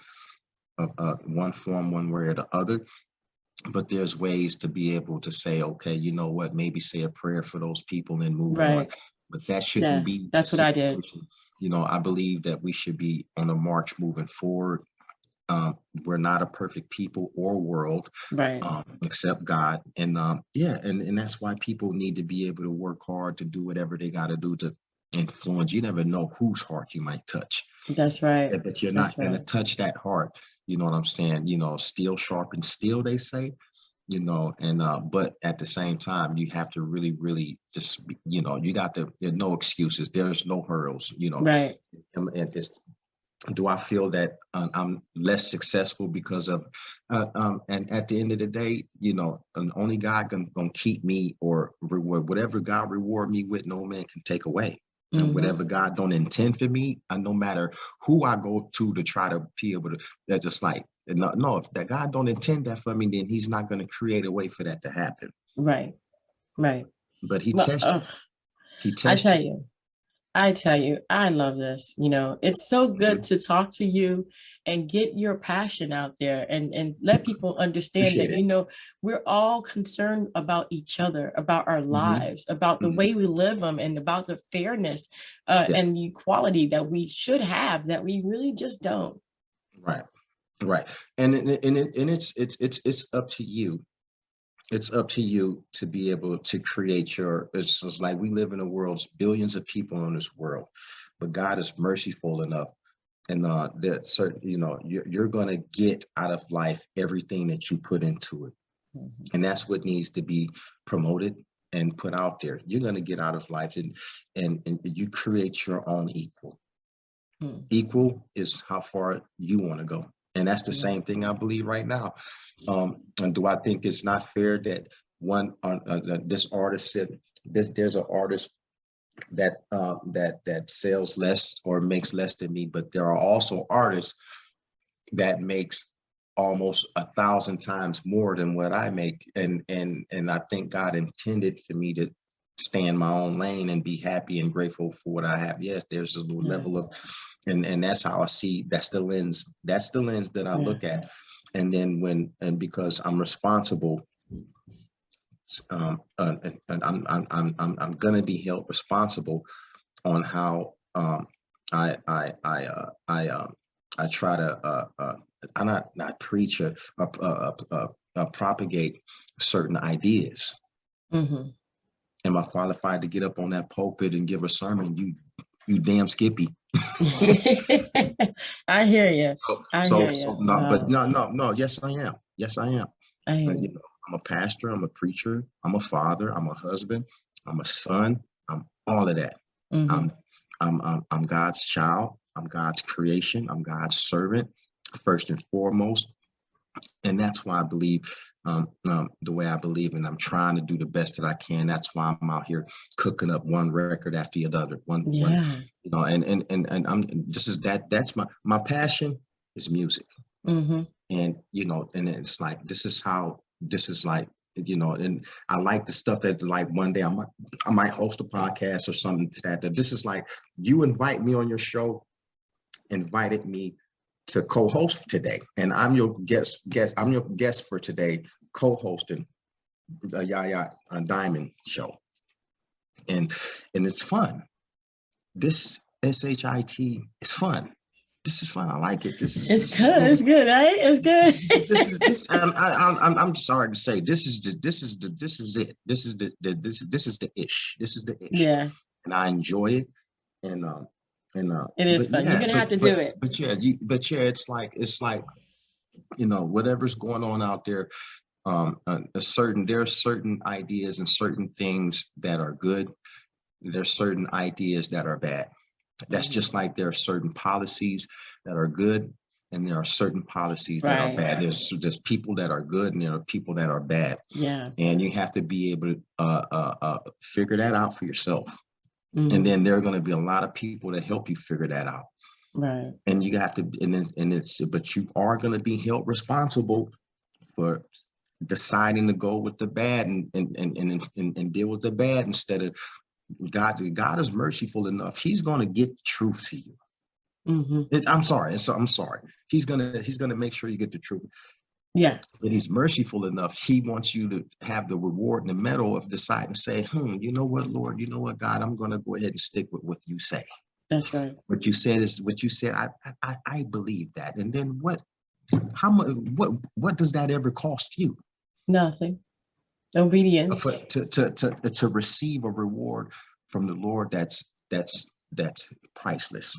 one way or the other. But there's ways to be able to say, okay, you know what, maybe say a prayer for those people and move on. But that shouldn't be. That's what I did. I believe that we should be on a march moving forward. We're not a perfect people or world, except God. And and that's why people need to be able to work hard to do whatever they got to do to influence. You never know whose heart you might touch. That's right. But you're not going to touch that heart. You know what I'm saying? Steel sharpens steel, they say. But at the same time, you have to really, really just, you got to, there's no excuses. There's no hurdles, Right. And do I feel that I'm less successful because of, and at the end of the day, only God can keep me or reward whatever God reward me with, no man can take away. And whatever God don't intend for me, no matter who I go to try to be able to, that's just like, no, if that God don't intend that for me, then he's not going to create a way for that to happen. Right. But he tests you. He tests you. I tell you, I love this. It's so good to talk to you and get your passion out there and let people understand that, we're all concerned about each other, about our lives, about the way we live them, and about the fairness and the equality that we should have that we really just don't. Right. And it's up to you. It's up to you to be able to create it's just like we live in a world, billions of people in this world, but God is merciful enough. And that certain, you're going to get out of life everything that you put into it. And that's what needs to be promoted and put out there. You're going to get out of life and you create your own equal. Equal is how far you want to go. And that's the same thing I believe right now. And do I think it's not fair that this artist said there's an artist that sells less or makes less than me, but there are also artists that makes almost 1,000 times more than what I make. And I think God intended for me to stay in my own lane and be happy and grateful for what I have. Yes, there's a little level of, and that's how I see, that's the lens that I look at. And then because I'm responsible, and I'm gonna be held responsible on how I try to I not preach or propagate certain ideas. Am I qualified to get up on that pulpit and give a sermon? You damn Skippy. I hear you. No. Yes, I am. I hear you. I'm a pastor, I'm a preacher, I'm a father, I'm a husband, I'm a son, I'm all of that. Mm-hmm. I'm God's child, I'm God's creation, I'm God's servant, first and foremost. And that's why I believe the way I believe, and I'm trying to do the best that I can. That's why I'm out here cooking up one record after the other, one, Yeah. you know, and I'm this is that's my passion is music. Mm-hmm. And you know, and it's like this is like, you know, and I like the stuff that like one day I might host a podcast or something to that this is like, you invite me on your show, invited me to co-host today, and I'm your guest. I'm your guest for today, co-hosting the Yaya Diamond show, and it's fun. This SHIT is fun. This is fun. I like it. It's good. It's good, right? It's good. This. I'm sorry to say, this is it. This is the ish. This is the ish, Yeah, and I enjoy it. And it is but fun. You're yeah, gonna have to do it. but yeah, it's like, you know, whatever's going on out there, there are certain ideas and certain things that are good. There's certain ideas that are bad. That's Mm-hmm. just like there are certain policies that are good, and there are certain policies that are Right. bad. There's people that are good, and there are people that are bad, Yeah. and you have to be able to figure that out for yourself. Mm-hmm. And then there are going to be a lot of people that help you figure that out. Right. And you have to, but you are going to be held responsible for deciding to go with the bad and deal with the bad instead of God is merciful enough. He's going to get the truth to you. Mm-hmm. I'm sorry. I'm sorry. He's gonna make sure you get the truth. Yeah. But he's merciful enough. He wants you to have the reward and the medal of deciding to say, you know what, Lord, you know what, God, I'm going to go ahead and stick with what you say. That's right. What you said is what you said. I believe that. And then how much, what does that ever cost you? Nothing. Obedience. To receive a reward from the Lord that's priceless.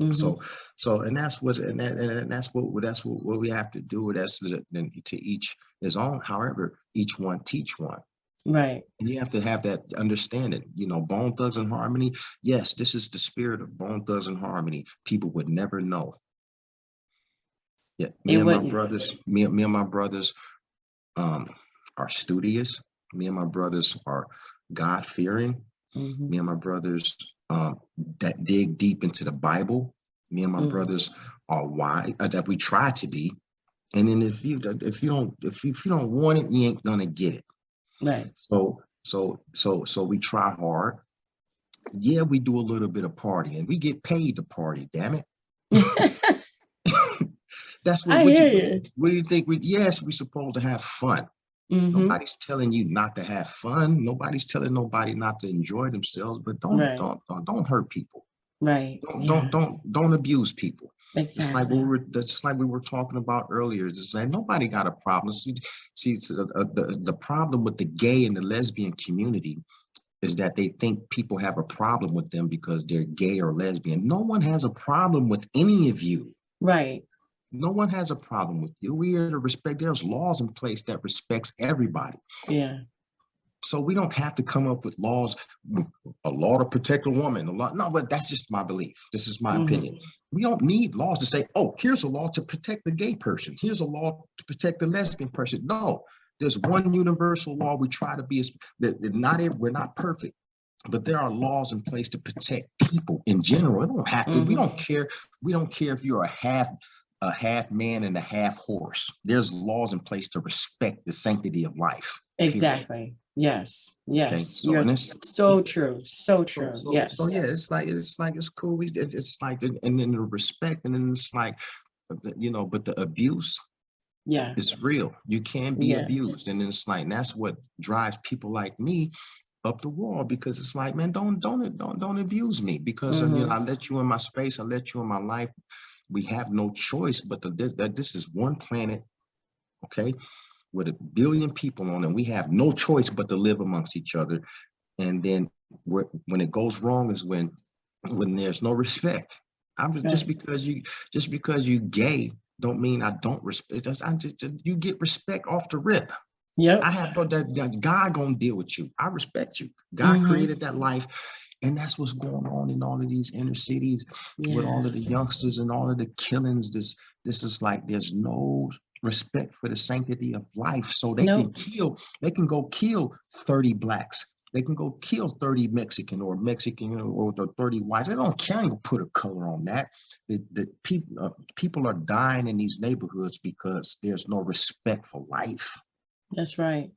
Mm-hmm. And that's what we have to do. That's to each his own. However, each one teach one. Right. And you have to have that understanding. You know, Bone Thugs and Harmony. Yes, this is the spirit of Bone Thugs and Harmony. People would never know. Yeah, me and my brothers are studious. Me and my brothers are God-fearing. Mm-hmm. Me and my brothers that dig deep into the Bible. Me and my brothers are wise, that we try to be. And then if you don't want it, you ain't gonna get it. Right. So we try hard. Yeah, we do a little bit of partying. We get paid to party, damn it. That's I hear you. What do you think? Yes, we're supposed to have fun. Mm-hmm. Nobody's telling you not to have fun. Nobody's telling nobody not to enjoy themselves, but don't hurt people. Right. Don't abuse people. Exactly. It's like we were talking about earlier. It's like nobody got a problem. See, the problem with the gay and the lesbian community is that they think people have a problem with them because they're gay or lesbian. No one has a problem with any of you. Right. No one has a problem with you. We are to respect. There's laws in place that respects everybody. Yeah. So we don't have to come up with laws, a law to protect a woman, no, but that's just my belief. This is my opinion. We don't need laws to say, oh, here's a law to protect the gay person. Here's a law to protect the lesbian person. No, there's one universal law. We try to be we're not perfect, but there are laws in place to protect people in general. It don't have to. We don't care. We don't care if you're a half man and a half horse. There's laws in place to respect the sanctity of life. Exactly. Period. Yes. Okay. So you're so true. So true. Yes. So yeah, it's cool. It's like, and then the respect, and then it's like, you know, but the abuse, it's real. You can be abused, and then it's like, and that's what drives people like me up the wall, because it's like, man, don't abuse me, because you know, I let you in my space, I let you in my life. We have no choice but this is one planet, okay, with 1 billion people on, and we have no choice but to live amongst each other. And then when it goes wrong is when there's no respect. Just because you gay don't mean I don't respect. You get respect off the rip. I Yep. have that God gonna deal with you. I respect you. God Mm-hmm. created that life. And that's what's going on in all of these inner cities with all Yeah. of the youngsters and all of the killings. This is like there's no respect for the sanctity of life. So Nope. they can go kill 30 blacks. They can go kill 30 Mexican or Mexican or the 30 whites. They don't care to put a color on that. People are dying in these neighborhoods because there's no respect for life. That's right.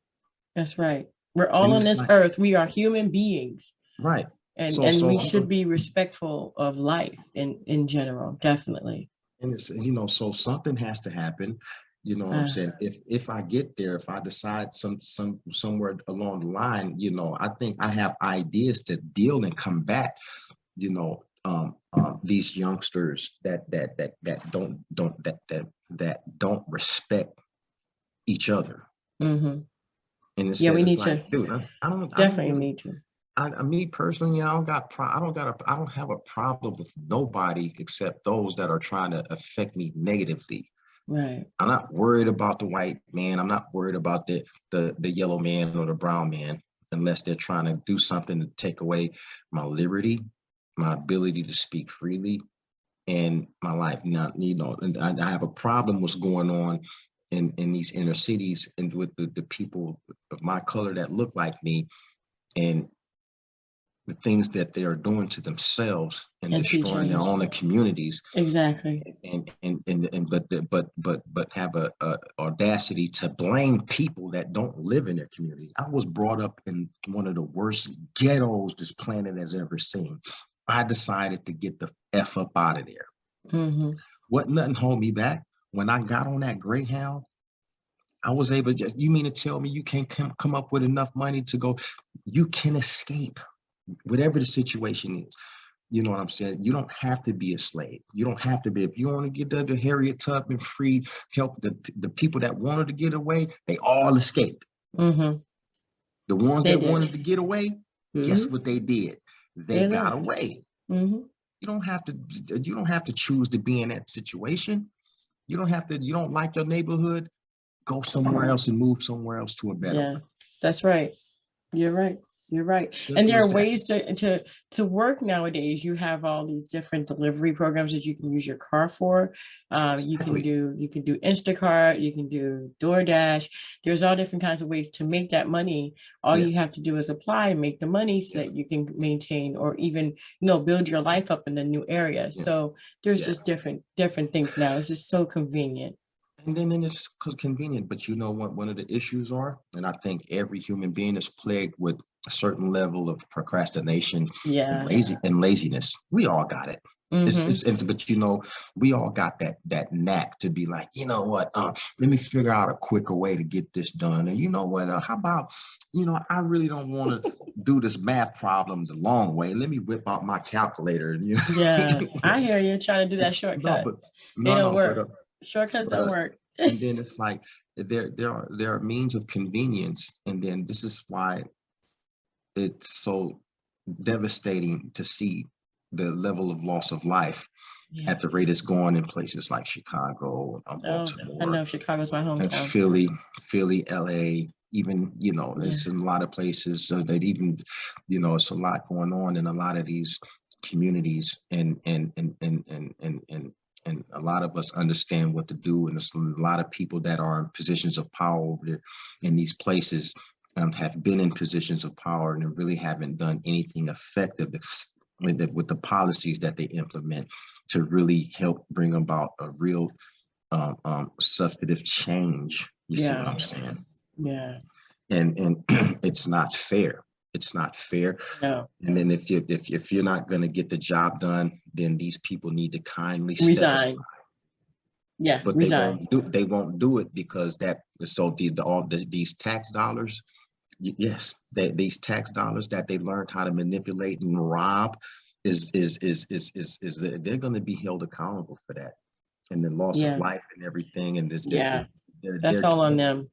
That's right. We're all And on it's this like, earth. We are human beings. right. And we should be respectful of life in general, definitely. and it's, so something has to happen. You know what I'm Uh, saying? If I get there, if I decide somewhere along the line, I think I have ideas to deal and combat, these youngsters that don't respect each other. mhm. And it Yeah, says we it's need like, to dude, I don't definitely really. need to. Me personally, I don't have a problem with nobody except those that are trying to affect me negatively. Right. I'm not worried about the white man. I'm not worried about the yellow man or the brown man unless they're trying to do something to take away my liberty, my ability to speak freely, and my life. Now, and I have a problem what's going on in these inner cities and with the people of my color that look like me, and the things that they are doing to themselves and And to each destroying their other. own communities, Exactly. but have a audacity to blame people that don't live in their community. I was brought up in one of the worst ghettos this planet has ever seen. I decided to get the F up out of there. Hmm. What nothing hold me back. When I got on that Greyhound, I was able to you mean to tell me you can't come up with enough money to go, you can escape whatever the situation is. You know what I'm saying? You don't have to be a slave. You don't have to be. If you want to get the Harriet Tubman free, help the people that wanted to get away, they all escaped. Hmm. The ones They that did. wanted to get away, guess Hmm. what they did? They They got left. away. Hmm. You don't have to choose to be in that situation. You don't like your neighborhood, go somewhere else and move somewhere else to a better one. Yeah, that's right. You're right. You're right. And Simple there as are that. ways to work nowadays. You have all these different delivery programs that you can use your car for. Exactly. You can do Instacart, you can do DoorDash. There's all different kinds of ways to make that money. All Yeah. you have to do is apply and make the money so Yeah. that you can maintain or even, build your life up in a new area. Yeah. So there's Yeah. just different things now. It's just so convenient. And then it's convenient, but you know what one of the issues are? And I think every human being is plagued with a certain level of procrastination Yeah. and laziness. We all got it. Mm-hmm. But we all got that knack to be like, you know what, let me figure out a quicker way to get this done. And you know what, how about, I really don't want to do this math problem the long way. Let me whip out my calculator and Yeah, I hear you trying to do that no, shortcut. but They no, don't no, work. Shortcuts but don't work. and then it's like there are means of convenience, and then this is why it's so devastating to see the level of loss of life Yeah. at the rate it's going in places like Chicago, Oh, I Baltimore, know Chicago's my and hometown. Philly, LA. Even Yeah. it's in a lot of places that even it's a lot going on in a lot of these communities, and a lot of us understand what to do, and there's a lot of people that are in positions of power over there in these places, have been in positions of power and really haven't done anything effective with the policies that they implement to really help bring about a real substantive change. You see what Yeah. I'm saying? Yeah. And it's not fair. It's not fair. No. And then if you're not going to get the job done, then these people need to kindly step aside. Resign. Yeah, But resign. they won't do it because these tax dollars. Yes, these tax dollars that they learned how to manipulate and rob is they're going to be held accountable for that, and the loss of Yeah. life and everything. And Yeah. That's there all on can them.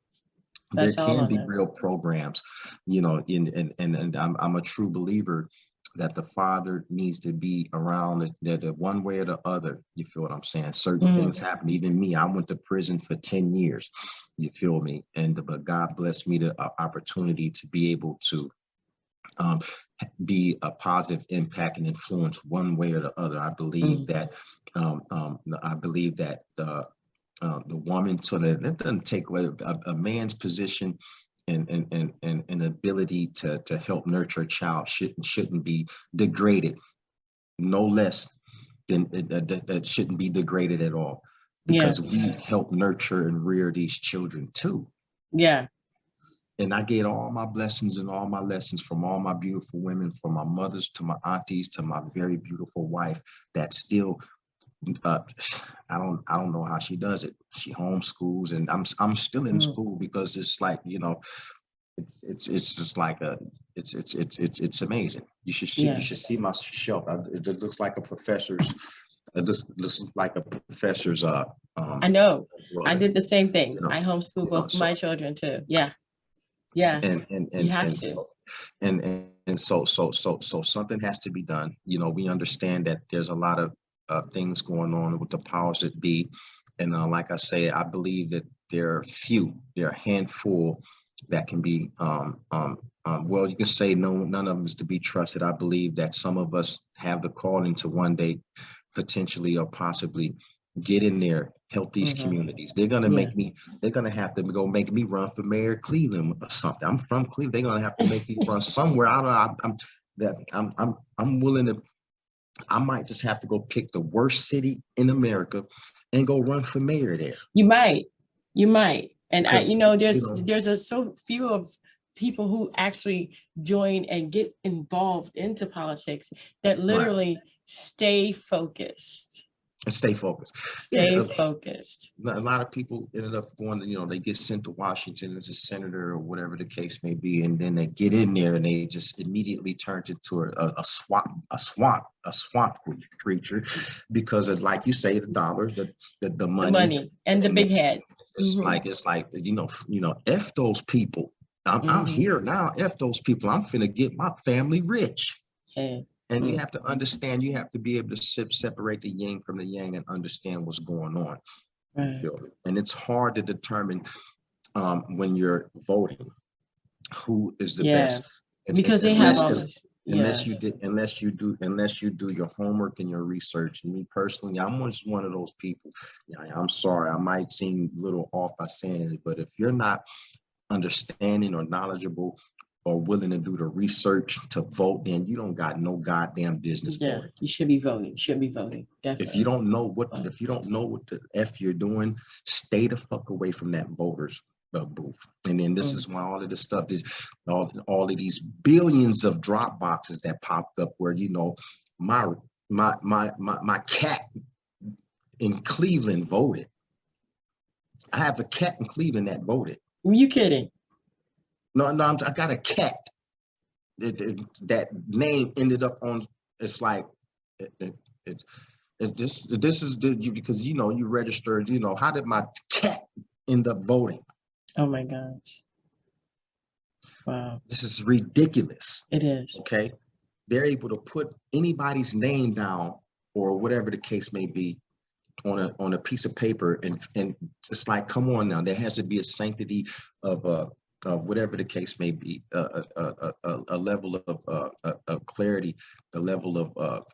there That's all can on be them. real programs, and I'm a true believer that the father needs to be around, that one way or the other. You feel what I'm saying? Certain things happen. Even me, I went to prison for 10 years. You feel me? But God blessed me the opportunity to be able to um, be a positive impact and influence one way or the other. I believe that the woman, so that doesn't take away a man's position and ability to help nurture a child shouldn't be degraded, no less than that shouldn't be degraded at all, because we help nurture and rear these children too. Yeah. And I get all my blessings and all my lessons from all my beautiful women, from my mothers to my aunties to my very beautiful wife, that still I don't know how she does it. She homeschools, and I'm still in school, because it's like, it's just like it's amazing. You should see my shelf. It looks like a professor's. It looks like a professor's. I know. Well, I did the same thing. I homeschool both so, my children too. Yeah. Yeah. You have to. So, so something has to be done. We understand that there's a lot of things going on with the powers that be, and like I say, I believe that there are a handful that can be well, you can say none of them is to be trusted. I believe that some of us have the calling to one day potentially or possibly get in there, help these communities. They're gonna they're gonna have to go make me run for mayor of Cleveland or something. I'm from Cleveland. They're gonna have to make me run somewhere. I don't know. I'm willing to. I might just have to go pick the worst city in America and go run for mayor there. You might. And there's so few of people who actually join and get involved into politics that literally stay focused. Stay focused. Focused. A lot of people ended up going to, they get sent to Washington as a senator or whatever the case may be, and then they get in there and they just immediately turned into a swamp creature, because of, like you say, the dollars, the money and the big head. It's like F those people. I'm here now. F those people. I'm finna get my family rich. And you have to understand, you have to be able to separate the yin from the yang and understand what's going on. And it's hard to determine when you're voting who is the best. Because they have all this. Unless you do your homework and your research. And me personally, I'm just one of those people. I'm sorry, I might seem a little off by saying it, but if you're not understanding or knowledgeable or willing to do the research to vote, then you don't got no goddamn business voting. You should be voting. Definitely. If you don't know what the F you're doing, stay the fuck away from that voters booth. And then this is why all of this stuff is all of these billions of drop boxes that popped up where my cat in Cleveland voted. I have a cat in Cleveland that voted. Are you kidding? No, I got a cat. That name ended up on. It's like this is because you registered. How did my cat end up voting? Oh my gosh! Wow, this is ridiculous. It is. Okay, they're able to put anybody's name down or whatever the case may be on a piece of paper, and it's like, come on now, there has to be a sanctity of whatever the case may be, a level of clarity, the level of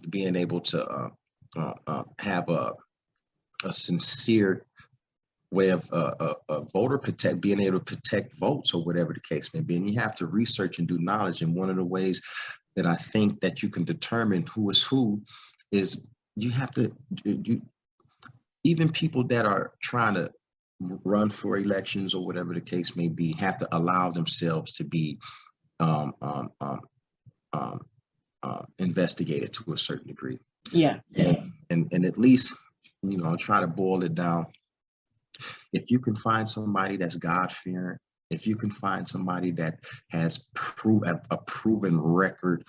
being able to have a sincere way of voter being able to protect votes or whatever the case may be. And you have to research and do knowledge. And one of the ways that I think that you can determine who is who is you have to even people that are trying to run for elections or whatever the case may be have to allow themselves to be investigated to a certain degree. And at least try to boil it down. If you can find somebody that's God-fearing, if you can find somebody that has a proven record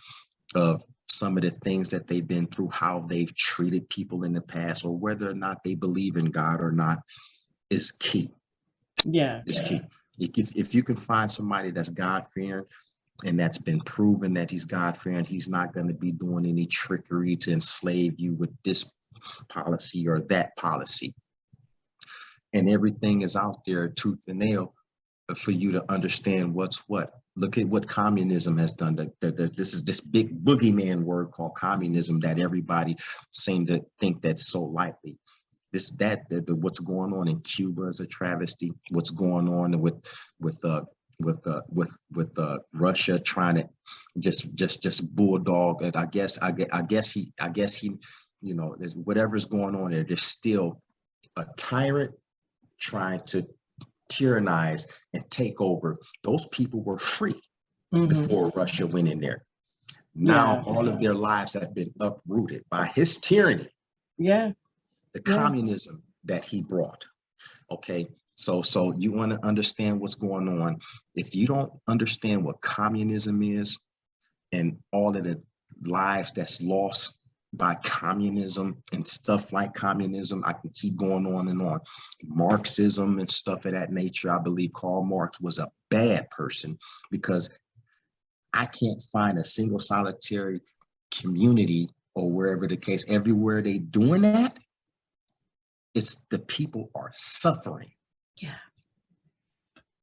of some of the things that they've been through, how they've treated people in the past, or whether or not they believe in God or not, is key. It's key. If you can find somebody that's God-fearing, And that's been proven that he's God-fearing. He's not going to be doing any trickery to enslave you with this policy or that policy. And everything is out there tooth and nail for you to understand what's what. Look at what communism has done. This is this big boogeyman word called communism that everybody seems to think that's so lightly. What's going on in Cuba is a travesty. What's going on with Russia trying to just bulldog. And I guess he, you know, there's whatever's going on there. There's still a tyrant trying to tyrannize and take over. Those people were free before Russia went in there. Now all of their lives have been uprooted by his tyranny. Yeah. The communism that he brought. Okay. So you want to understand what's going on. If you don't understand what communism is and all of the lives that's lost by communism and stuff like communism, I can keep going on and on. Marxism and stuff of that nature. I believe Karl Marx was a bad person because I can't find a single solitary community or wherever the case, everywhere they doing that, it's the people are suffering. Yeah.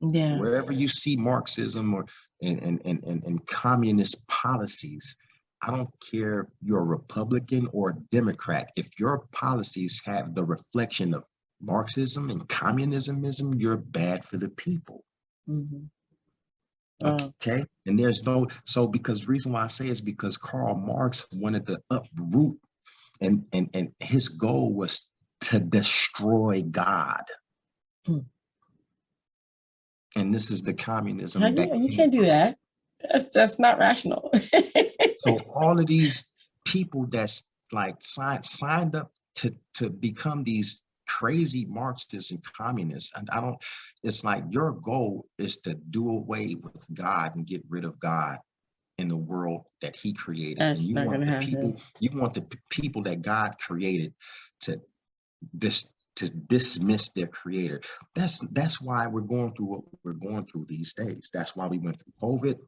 Yeah. Wherever you see Marxism or and communist policies, I don't care if you're a Republican or a Democrat. If your policies have the reflection of Marxism and communism, you're bad for the people. Okay. And there's no, so because the reason why I say is because Karl Marx wanted to uproot and his goal was to destroy God. And this is the communism. You can't do that. That's not rational. So all of these people that's like signed up to become these crazy Marxists and communists, and it's like your goal is to do away with God and get rid of God in the world that he created. That's and you not want gonna the happen. people, you want the people that God created to dismiss their creator. That's why we're going through what we're going through these days. That's why we went through COVID,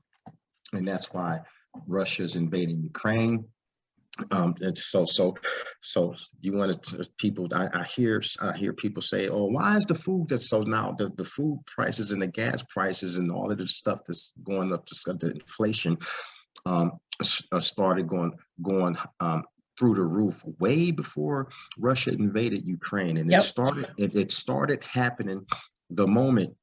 and that's why Russia's invading Ukraine. So you want to people. I hear people say, "Oh, why is the food that's so now the food prices and the gas prices and all of the stuff that's going up, the inflation started going through the roof way before Russia invaded Ukraine, and it started happening the moment.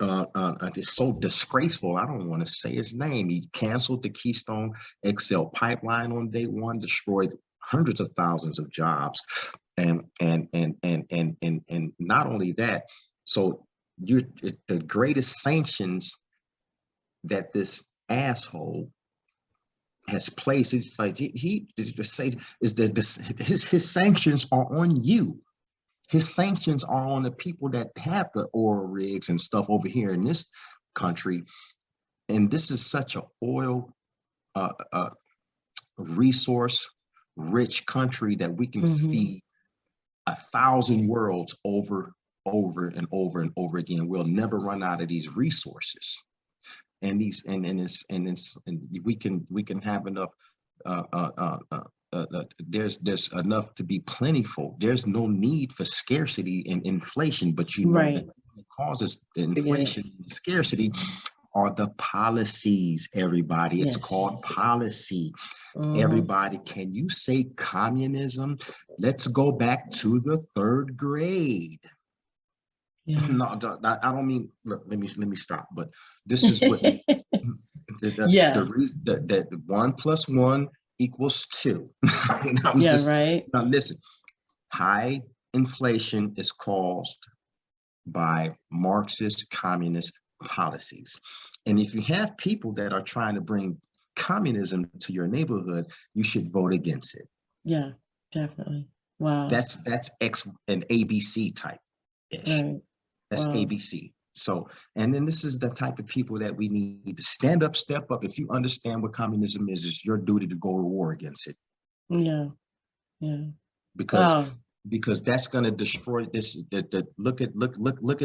It's so disgraceful. I don't want to say his name. He canceled the Keystone XL pipeline on day one, destroyed hundreds of thousands of jobs, and not only that. So the greatest sanctions that this asshole has placed. It's like he just say is that his sanctions are on you. His sanctions are on the people that have the oil rigs and stuff over here in this country. And this is such an oil resource rich country that we can feed 1,000 worlds over and over again. We'll never run out of these resources. And we can have enough. There's enough to be plentiful. There's no need for scarcity and inflation, but you know that causes the inflation and scarcity are the policies, everybody. It's called policy. Everybody, can you say communism? Let's go back to the 3rd grade. No, I don't mean, look, let me stop, but this is what the reason that 1 + 1 = 2. Now listen, high inflation is caused by Marxist communist policies. And if you have people that are trying to bring communism to your neighborhood, you should vote against it. Yeah, definitely. Wow. That's X and ABC type ish. Right. That's ABC. So, and then this is the type of people that we need to stand up, step up. If you understand what communism is, it's your duty to go to war against it. Yeah. Yeah. Because that's going to destroy this. Look at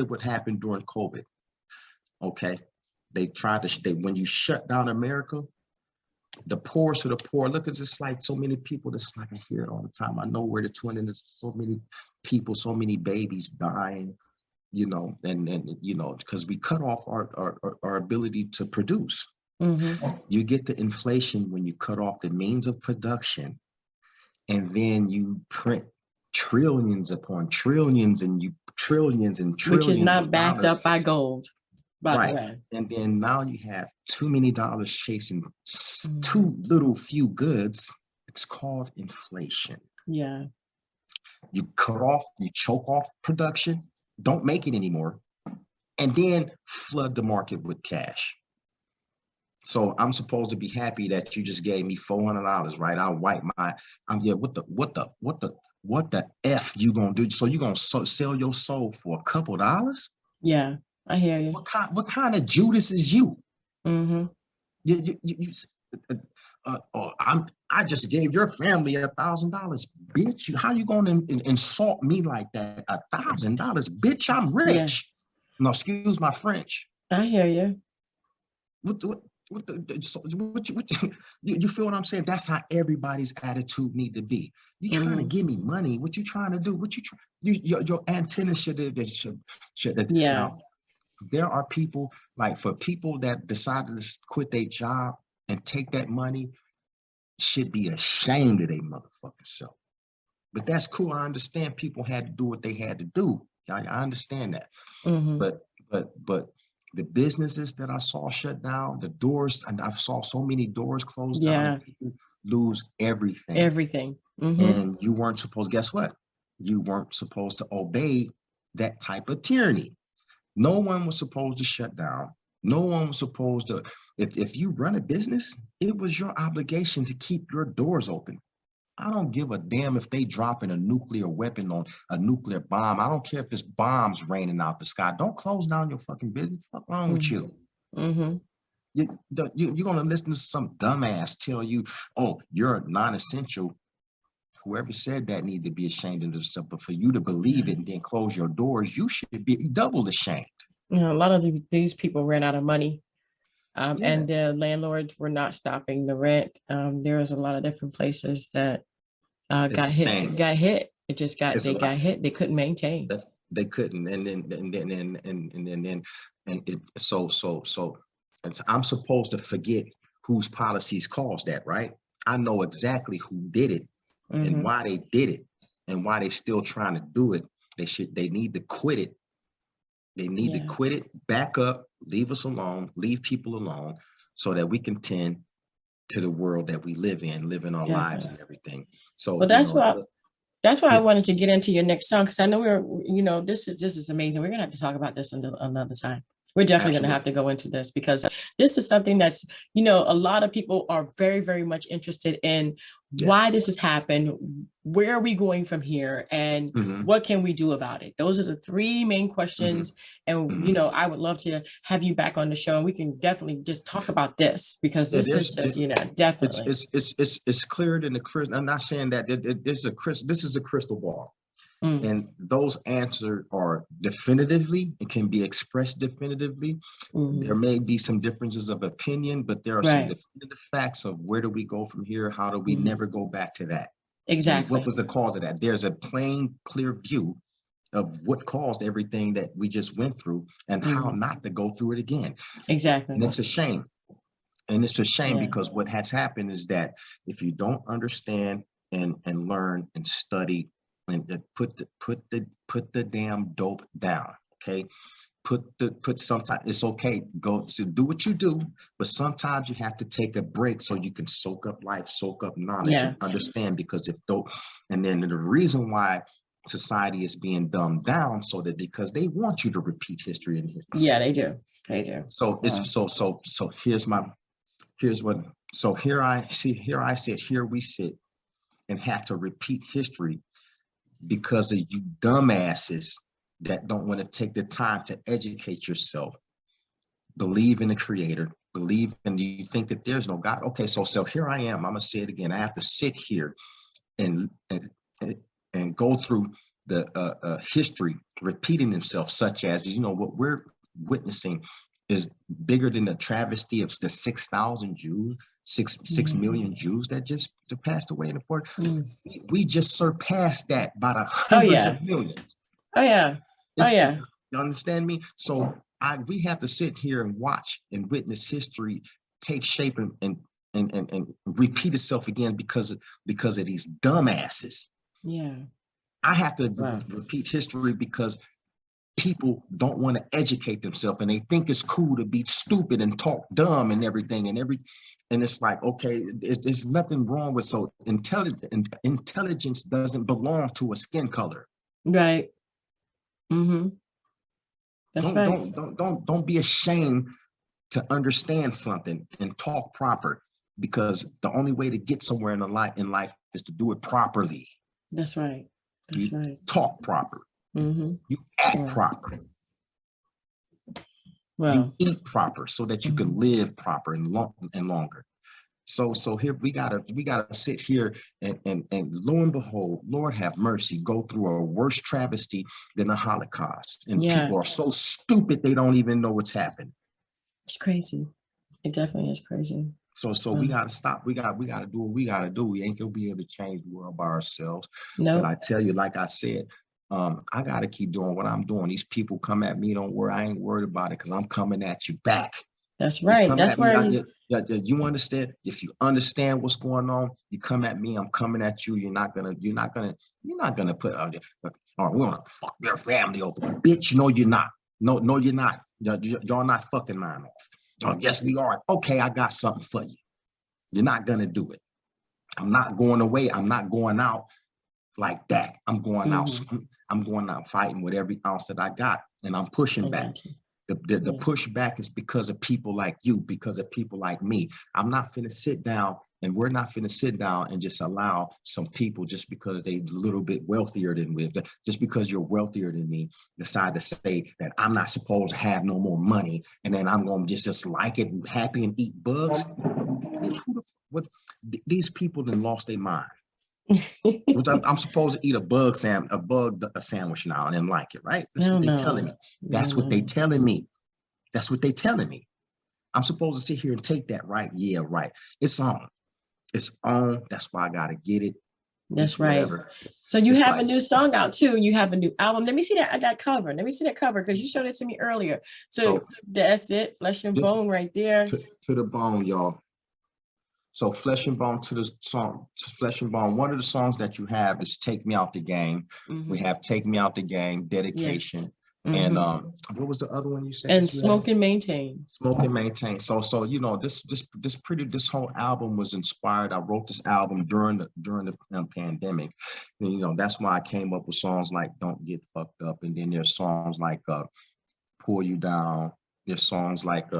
what happened during COVID. Okay. They tried to, when you shut down America, the poorest of the poor, look at just like so many people, that's like I hear it all the time. I know where the twin, and there's so many people, so many babies dying, you know, and you know, because we cut off our ability to produce. You get the inflation when you cut off the means of production, and then you print trillions upon trillions and Which is trillions not of backed dollars. up by gold, by the Right. way. And then now you have too many dollars chasing Mhm. too little few goods. It's called inflation. Yeah. You cut off, you choke off production, don't make it anymore, and then flood the market with cash. So I'm supposed to be happy that you just gave me $400, right? I'll wipe my, yeah, what the F you gonna do? So you gonna sell your soul for a couple dollars? Yeah, I hear you. What kind of Judas is you? Mm-hmm. You I just gave your family $1,000, bitch. How you gonna insult me like that? $1,000, bitch. I'm Yeah, rich. No, excuse my French. I hear you. You feel what I'm saying? That's how everybody's attitude need to be. You trying to Mm-hmm. give me money? What you trying to do? What you try? Your antenna should Yeah, now. There are people, like, for people that decided to quit their job and take that money, should be ashamed of their motherfucking self. But that's cool. I understand people had to do what they had to do. I understand that. mm-hmm. But the businesses that I saw shut down, the doors, and I saw so many doors closed down, and Yeah, people lose everything. everything. Mm-hmm. And you weren't supposed, guess what? You weren't supposed to obey that type of tyranny. No one was supposed to shut down. No one was supposed to, if you run a business, it was your obligation to keep your doors open. I don't give a damn if they dropping a nuclear weapon on a nuclear bomb. I don't care if it's bombs raining out the sky. Don't close down your fucking business. What's wrong with you? Mm-hmm. You're going to listen to some dumbass tell you, oh, you're non-essential. Whoever said that need to be ashamed of themselves. But for you to believe it and then close your doors, you should be double ashamed. You know, a lot of these people ran out of money, Yeah, and the landlords were not stopping the rent. There was a lot of different places that it's got a hit. shame. Got hit. It just got It's a they got lot. hit. They couldn't maintain. They couldn't, and it so I'm supposed to forget whose policies caused that, right? I know exactly who did it and Mm-hmm. why they did it and why they still trying to do it. They need to quit it. They need to Yeah. quit it, back up, leave us alone, leave people alone, so that we can tend to the world that we live in our lives Definitely. and everything. So, Well, you know, that's why I yeah, wanted to get into your next song, because I know this is amazing. We're gonna have to talk about this another time. We're definitely gonna have absolutely. to go into this, because this is something that's, a lot of people are very, very much interested in Yeah. why this has happened, where are we going from here, and Hmm. what can we do about it? Those are the three main Hmm. questions. And Hmm. I would love to have you back on the show, and we can definitely just talk about this, because Yeah, this is just, definitely. it's clearer than the crystal. I'm not saying that there's a crystal. This is a crystal ball, Mm, and those answers are definitively. It can be expressed definitively. There mhm. may be some differences of opinion, but there are some Right. definitive facts of where do we go from here? How do we Mhm. never go back to that? And what Exactly. was the cause of that? There's a plain, clear view of what caused everything that we just went through and how Mhm. not to go through it again. Exactly. And it's a shame. And it's a shame Yeah. because what has happened is that if you don't understand and learn and study and put the damn dope down, okay? Put sometimes it's okay, go to do what you do, but sometimes you have to take a break so you can soak up life, soak up knowledge, Yeah. and understand. Because if dope, and then the reason why society is being dumbed down, so that because they want you to repeat history and history. Yeah, they do. They do. So it's so here's what, so here I sit, here we sit and have to repeat history because of you dumbasses that don't want to take the time to educate yourself, believe in the creator, believe in, you think that there's no God. Okay, so here I am, I'm gonna say it again. I have to sit here and and go through the history repeating itself, such as, what we're witnessing is bigger than the travesty of the 6,000 Jews, 6 million Jews that just passed away in the 40s. Mm. We just surpassed that by the Oh hundreds yeah. of millions. Oh yeah. Oh yeah. You understand me? So we have to sit here and watch and witness history take shape and repeat itself again because of these dumbasses. Yeah. I have to Wow. repeat history because people don't want to educate themselves and they think it's cool to be stupid and talk dumb and everything and it's like, okay, there's nothing wrong with so intelligence doesn't belong to a skin color. Right. Mm-hmm. That's right. Don't be ashamed to understand something and talk proper, because the only way to get somewhere in life is to do it properly. That's right. That's right. Talk proper. Mm-hmm. You act Yeah. proper. Well, you eat proper so that you can live proper and longer. So here we gotta sit here and lo and behold, Lord have mercy, go through a worse travesty than the Holocaust. And people are so stupid they don't even know what's happened. It's crazy. It definitely is crazy. So we gotta stop. We gotta do what we gotta do. We ain't gonna be able to change the world by ourselves. No. But I tell you, like I said, I gotta keep doing what I'm doing. These people come at me, don't worry, I ain't worried about it because I'm coming at you back. That's right. That's where you understand. If you understand what's going on, you come at me, I'm coming at you. You're not gonna put or we wanna fuck their family over. Bitch, no, you're not. No, you're not. Y'all not fucking mine off. Oh, yes, we are. Okay, I got something for you. You're not gonna do it. I'm not going away. I'm not going out like that. I'm going out. I'm going out fighting with every ounce that I got, and I'm pushing back. The pushback is because of people like you, because of people like me. I'm not finna sit down, and we're not finna sit down and just allow some people, just because they're a little bit wealthier than we, just because you're wealthier than me, decide to say that I'm not supposed to have no more money, and then I'm gonna just like it and happy and eat bugs. These people then lost their mind. I'm supposed to eat a bug sandwich now and then like it, right? That's what they're telling me. That's what they're telling me. That's what they're telling me. I'm supposed to sit here and take that, right? Yeah, right. It's on. It's on. That's why I gotta get it. That's right. So you have a new song out too. You have a new album. Let me see that cover. Let me see that cover because you showed it to me earlier. So that's it. Flesh and Bone right there. To the bone, y'all. So Flesh and Bone to the song, Flesh and Bone. One of the songs that you have is Take Me Out the Game. We have Take Me Out the Game, Dedication. And what was the other one you said? And Smoke and Maintain. Smoke and Maintain. So you know, this whole album was inspired. I wrote this album during the pandemic. And, you know, that's why I came up with songs like Don't Get Fucked Up. And then there's songs like Pull You Down. There's songs like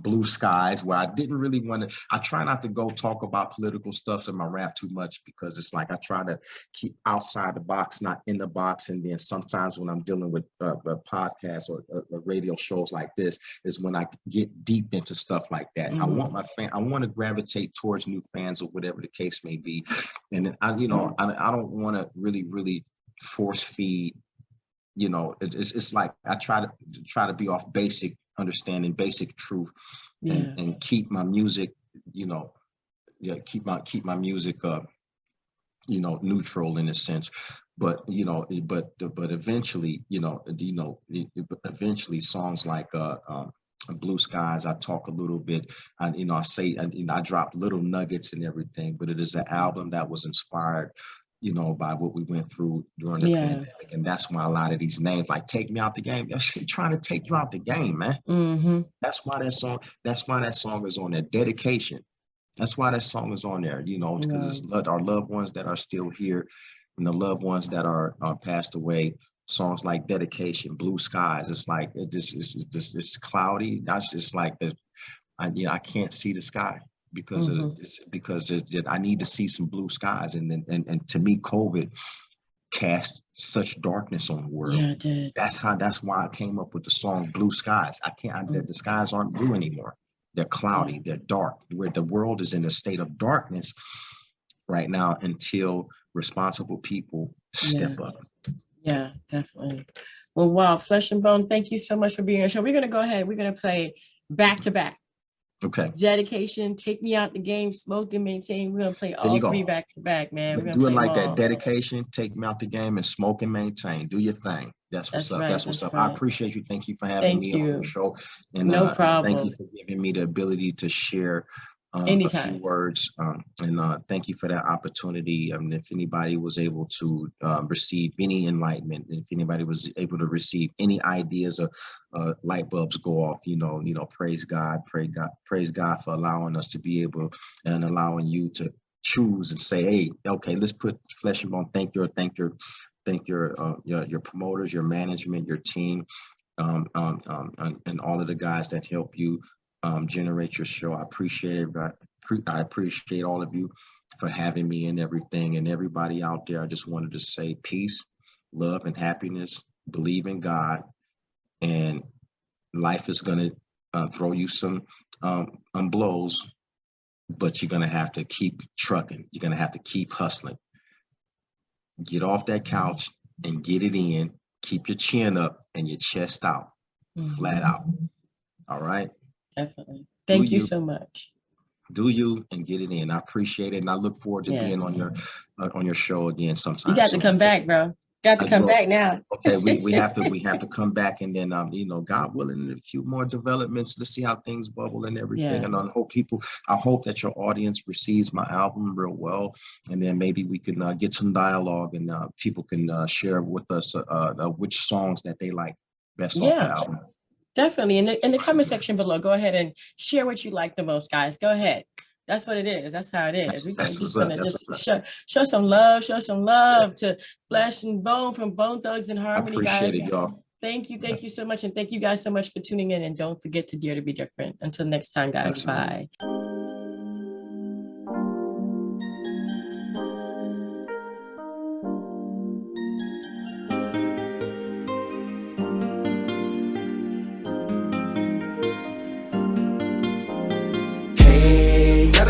Blue Skies, where I didn't really want to. I try not to go talk about political stuff in my rap too much, because it's like I try to keep outside the box, not in the box. And then sometimes when I'm dealing with podcasts or radio shows like this, is when I get deep into stuff like that. I want to gravitate towards new fans or whatever the case may be. And I don't want to really force feed. You know, it's like I try to be off basic understanding, basic truth, and keep my music, keep my music neutral in a sense. But eventually, eventually songs like Blue Skies, I talk a little bit, I say, I drop little nuggets and everything, but it is an album that was inspired by what we went through during the pandemic. And that's why a lot of these names like Take Me Out the Game, they're trying to take you out the game, man. That's why that song is on there. Dedication. That's why that song is on there, because it's our loved ones that are still here and the loved ones that are passed away. Songs like Dedication, Blue Skies. It's like, it's cloudy. That's just like I can't see the sky. Because I need to see some blue skies, and to me, COVID cast such darkness on the world. Yeah, it did. That's why I came up with the song Blue Skies. The skies aren't blue anymore. They're cloudy. They're dark. Where the world is in a state of darkness right now until responsible people step up. Yeah, definitely. Well, wow, Flesh and Bone, thank you so much for being on the show. We're going to go ahead. We're going to play back to back. Okay. Dedication, Take Me Out the Game, Smoke and Maintain. We're going to play There you all go. three back to back, man. We're going to Do it play like them that. all. Dedication, Take Me Out the Game, and Smoke and Maintain. Do your thing. That's what's up. right, That's what's that's up. I right. appreciate you. Thank you for having Thank me on you. the show. And No and problem. thank you for giving me the ability to share a Anytime. few words. And thank you for that opportunity. If anybody was able to receive any enlightenment, if anybody was able to receive any ideas or light bulbs go off, praise God, praise God for allowing us to be able and allowing you to choose and say, hey, okay, let's put Flesh and Bone. Thank your promoters, your management, your team, and all of the guys that help you generate your show. I appreciate it. I appreciate all of you for having me and everything. And everybody out there, I just wanted to say peace, love, and happiness. Believe in God, and life is going to throw you some blows, but you're going to have to keep trucking. You're going to have to keep hustling. Get off that couch and get it in. Keep your chin up and your chest out, flat out. All right? Definitely. Thank you so much. Do you and get it in. I appreciate it, and I look forward to being on your show again sometime. You got to come back, bro. Got to come back now. Okay, we have to come back, and then God willing, a few more developments. Let's see how things bubble and everything. Yeah. And I hope that your audience receives my album real well, and then maybe we can get some dialogue, and people can share with us which songs that they like best off the album. Definitely. In the comment section below, go ahead and share what you like the most, guys. Go ahead. That's what it is. That's how it is. We're just going to show some love to Flesh and Bone from Bone Thugs and Harmony, guys. I appreciate it, y'all. Thank you so much. And thank you guys so much for tuning in. And don't forget to dare to be different. Until next time, guys. Absolutely. Bye.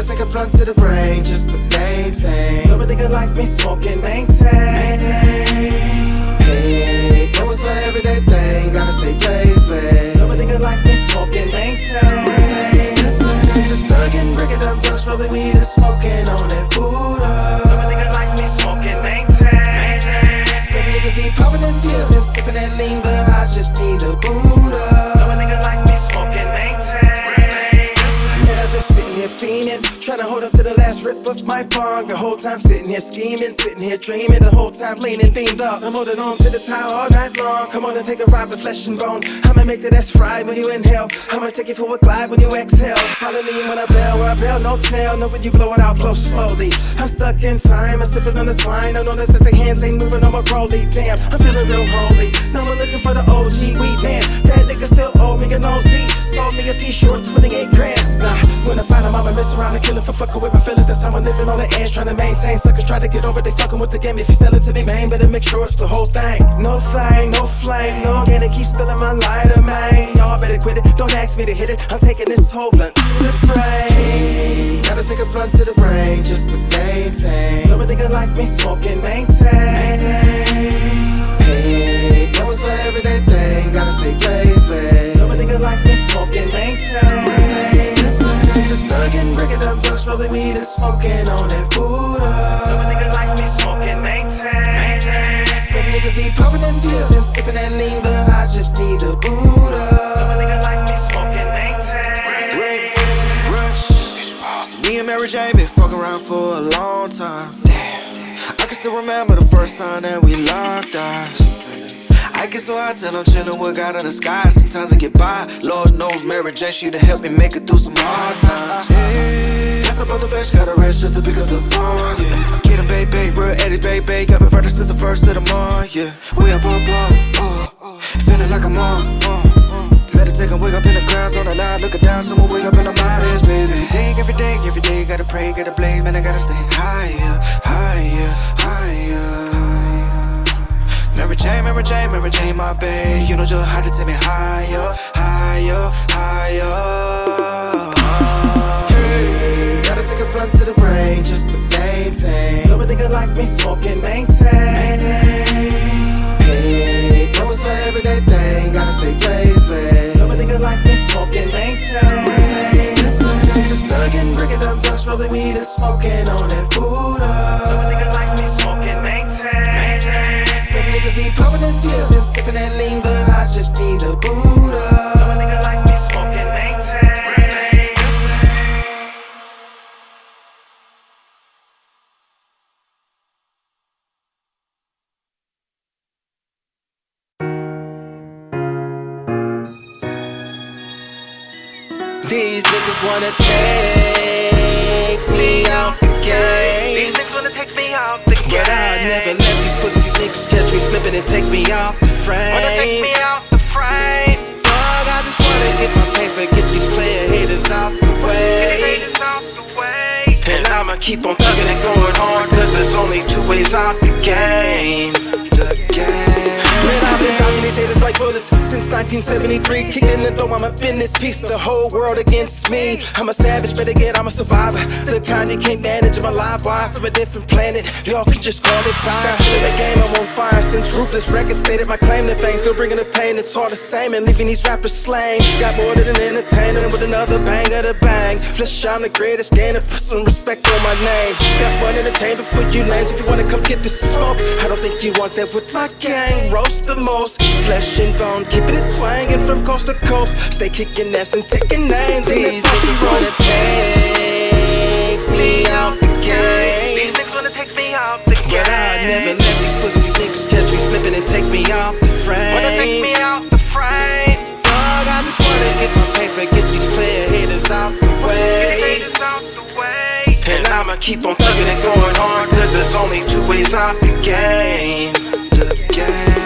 Take a blunt to the brain just to maintain. Nobody could like me, smoking, maintain. Hey, no, it's an everyday thing. Gotta stay blaze. Nobody could like me, smoking, maintain. Just thuggin', breaking up blunts, rolling weed and smoking on that Buddha. Nobody could like me, smoking, maintain. Some niggas be popping them pills and sipping that lean, but I just need a Buddha. Nobody could like me, smoking, maintain. And I just sitting here fiending, trying to hold up to the last rip of my bong. The whole time sitting here scheming, sitting here dreaming. The whole time leaning, beamed up. I'm holding on to this high all night long. Come on and take a ride with Flesh and Bone. I'ma make that ass fried when you inhale. I'ma take it for a glide when you exhale. Follow me when I bail, where I bail, no tail. Know when you blow it out, blow slowly. I'm stuck in time, I'm sipping on this wine. I notice that the hands ain't moving on my Crowley. Damn, I'm feeling real holy. Now we're looking for the OG weed man. That nigga still owe me an OZ. Sold me a piece short, 28 grams. Nah, when I find him, I'ma mess around and kill him for fucking with my feelings. That's how I'm living on the edge, trying to maintain. Suckers try to get over, they fucking with the game. If you sell it to me, man, better make sure it's the whole thing. No thing, no flame, no organic, keep stealing my lighter, man. Y'all better quit it, don't ask me to hit it. I'm taking this whole blunt to the brain. Gotta take a blunt to the brain just to maintain. Nobody could like me, smoking, maintain. Hey, no, it's an everyday thing. Gotta stay blaze. Nobody could like me, smoking, maintain. Just thuggin', breaking up blunts, rolling weed and smoking on that Buddha. Nobody could like me, smoking, maintain. Some niggas be popping them pills and sipping that lean, but I just need a Buddha. Nobody could like me, smoking, maintain. Rush. Me and Mary J been fucking around for a long time. Damn. I can still remember the first time that we locked eyes. I get so high till I'm chillin' with God in the sky. Sometimes I get by, Lord knows Mary J, she to help me make it through some hard times. Yeah, that's about the best, gotta rest just to pick up the ball, yeah. Get him, baby, real Eddie, baby, got my brother since the first of the month, yeah. We up, feeling like I'm on, meditate and wake up in the clouds on the line, looking down, someone wake up in the minds, baby. Think every day, gotta pray, gotta blaze, man, I gotta stay higher, higher, higher. Mary Jane, my babe. You know just how to take me higher, higher, higher. Hey, gotta take a blunt to the brain just to maintain. Nobody could like me, smoking, maintain. Hey, no, it's not every rolling weed and smoking on that Buddha. No nigga like me smoking, maintain. Some niggas be popping them pills and sipping that lean, but I just need a Buddha. No nigga like me smoking, maintain. These niggas wanna take me out the game. These niggas wanna take me out the game. But I'll never let these pussy niggas catch me slipping and take me out the frame. Wanna take me out the frame. Dog, I just wanna get my paper, get these player haters out the way. Get these haters out the way. And I'ma keep on thugging and going hard, cause there's only two ways out the game. The game. Man, I've been dodging these haters like bullets since 1973. Kicked in the door, I'm a business piece. The whole world against me. I'm a savage, better get, I'm a survivor. The kind you can't manage in my life. Why? From a different planet. Y'all can just call me sire. In the game, I'm on fire since Ruthless Records stated my claim to fame. Still bringing the pain, it's all the same. And leaving these rappers slain. Got more than an entertainer with another banger to bang. Flesh, I'm the greatest gainer. Put some respect on my name. Got one in the chamber for you lanes. If you wanna come get this smoke, I don't think you want that with my gang. Roast the most, flesh and bone, keeping it swinging from coast to coast. Stay kicking ass and taking names. These niggas wanna take me out the game. These niggas wanna take me out the game. But I'll never let these pussy niggas catch me slipping and take me out the frame. Wanna take me out the frame. Dog, I just wanna get my paper, get these player haters out the way. Get these haters out the way. And I'ma keep on thugging and going hard, cause there's only two ways out the game. The game.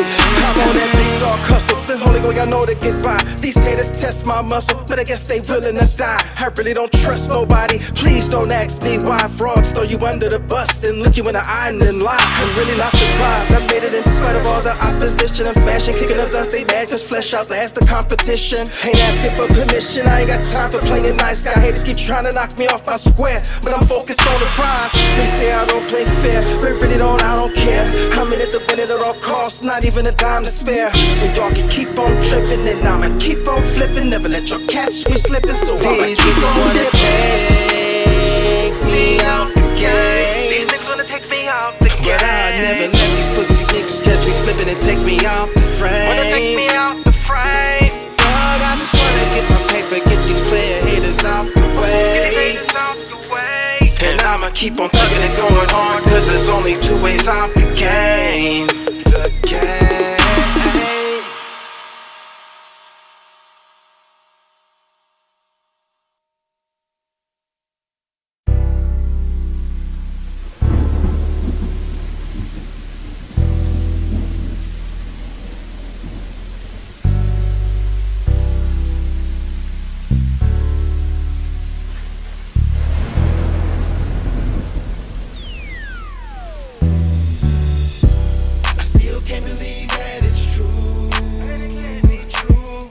I'm on that big dog hustle, the only way I know to get by. These haters test my muscle, but I guess they willing to die. I really don't trust nobody, please don't ask me why. Frogs throw you under the bus, then look you in the eye and then lie. I'm really not surprised, I made it in spite of all the opposition. I'm smashing, kicking up dust, they mad cause flesh outlast the competition. Ain't asking for permission, I ain't got time for playing nice guy. Haters keep trying to knock me off my square, but I'm focused on the prize. They say I don't play fair, but really don't, I don't care. I'm in it to win it at all costs, not even a dime to spare. So y'all can keep on tripping and I'ma keep on flipping. Never let y'all catch me slipping, so I'ma keep on wanna take me out the game. These niggas wanna take me out the game. But I'll never let these pussy niggas catch me slipping and take me out the frame. Wanna take me out the frame. Dog, I just wanna get my paper, get these player haters out the way. Get these haters out the way. And I'ma keep on thugging and going hard, cause there's only two ways out the game. The game. Can't believe that it's true. And it can't be true.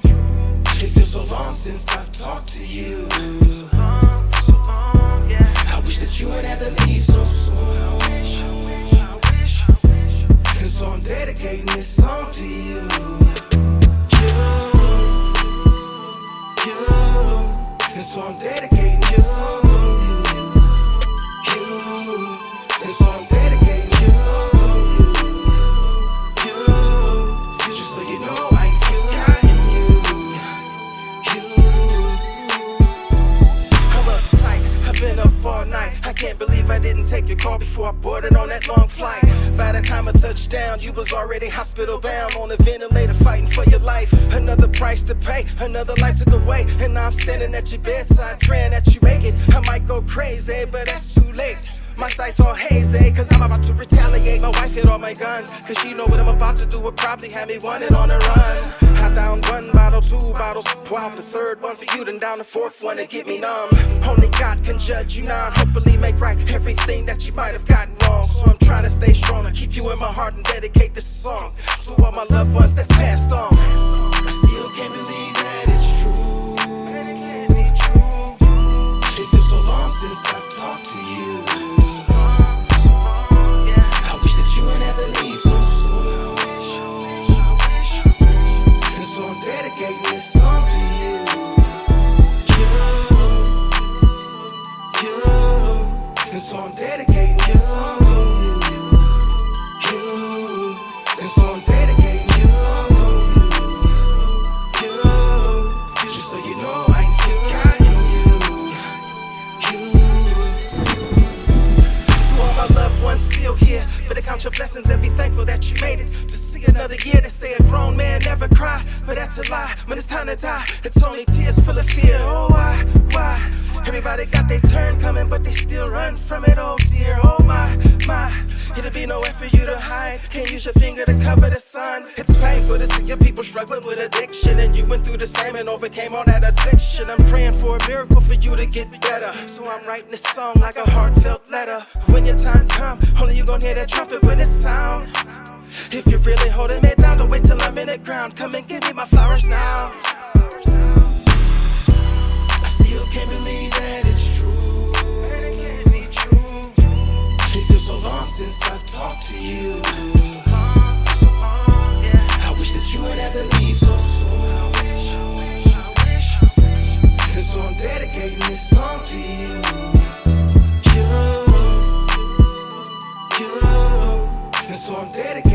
It feels so long since I've talked to you. So long, yeah. I wish that you would have to leave so soon. I wish. And so I'm dedicating this song to you. And so I'm dedicating this song to you. And so I'm dedicating this song. I can't believe I didn't take your call before I boarded on that long flight. By the time I touched down, you was already hospital bound, on a ventilator fighting for your life. Another price to pay, another life took away. And now I'm standing at your bedside praying that you make it. I might go crazy, but that's too late. My sights all hazy, cause I'm about to retaliate. My wife hit all my guns, cause she know what I'm about to do would probably have me running on a run. I down one bottle, two bottles, pour out the third one for you, then down the fourth one to get me numb. Only God can judge you now and hopefully make right everything that you might have gotten wrong. So I'm trying to stay strong and keep you in my heart and dedicate this song to all my loved ones that's passed on. I still can't believe that it's true. And it can't be true. It feels so long since I've talked to you. I wish that you would never leave so soon. And so I'm dedicating this song to you. You. And so I'm dedicating this song to you. And so I'm dedicating this song to you. Just so you know I ain't forgotten you. To all my loved ones still here, better count your blessings and be thankful that you made it to see another year. They say a grown man never cry, but that's a lie. When it's time to die, it's only tears full of fear. Oh, why? Everybody got their turn coming, but they still run from it. Oh dear, oh my. It'll be nowhere for you to hide. Can't use your finger to cover the sun. It's painful to see your people struggling with addiction, and you went through the same and overcame all that affliction. I'm praying for a miracle for you to get better, so I'm writing this song like a heartfelt letter. When your time comes, only you gon' hear that trumpet when it sounds. If you're really holding me down, don't wait till I'm in the ground. Come and give me my flowers now. I still can't believe that it's true. It can't be true. It feels so long since I've talked to you. So long, yeah. I wish that you would have to leave so soon. I wish. And so I'm dedicating this song to you. You. And so I'm dedicating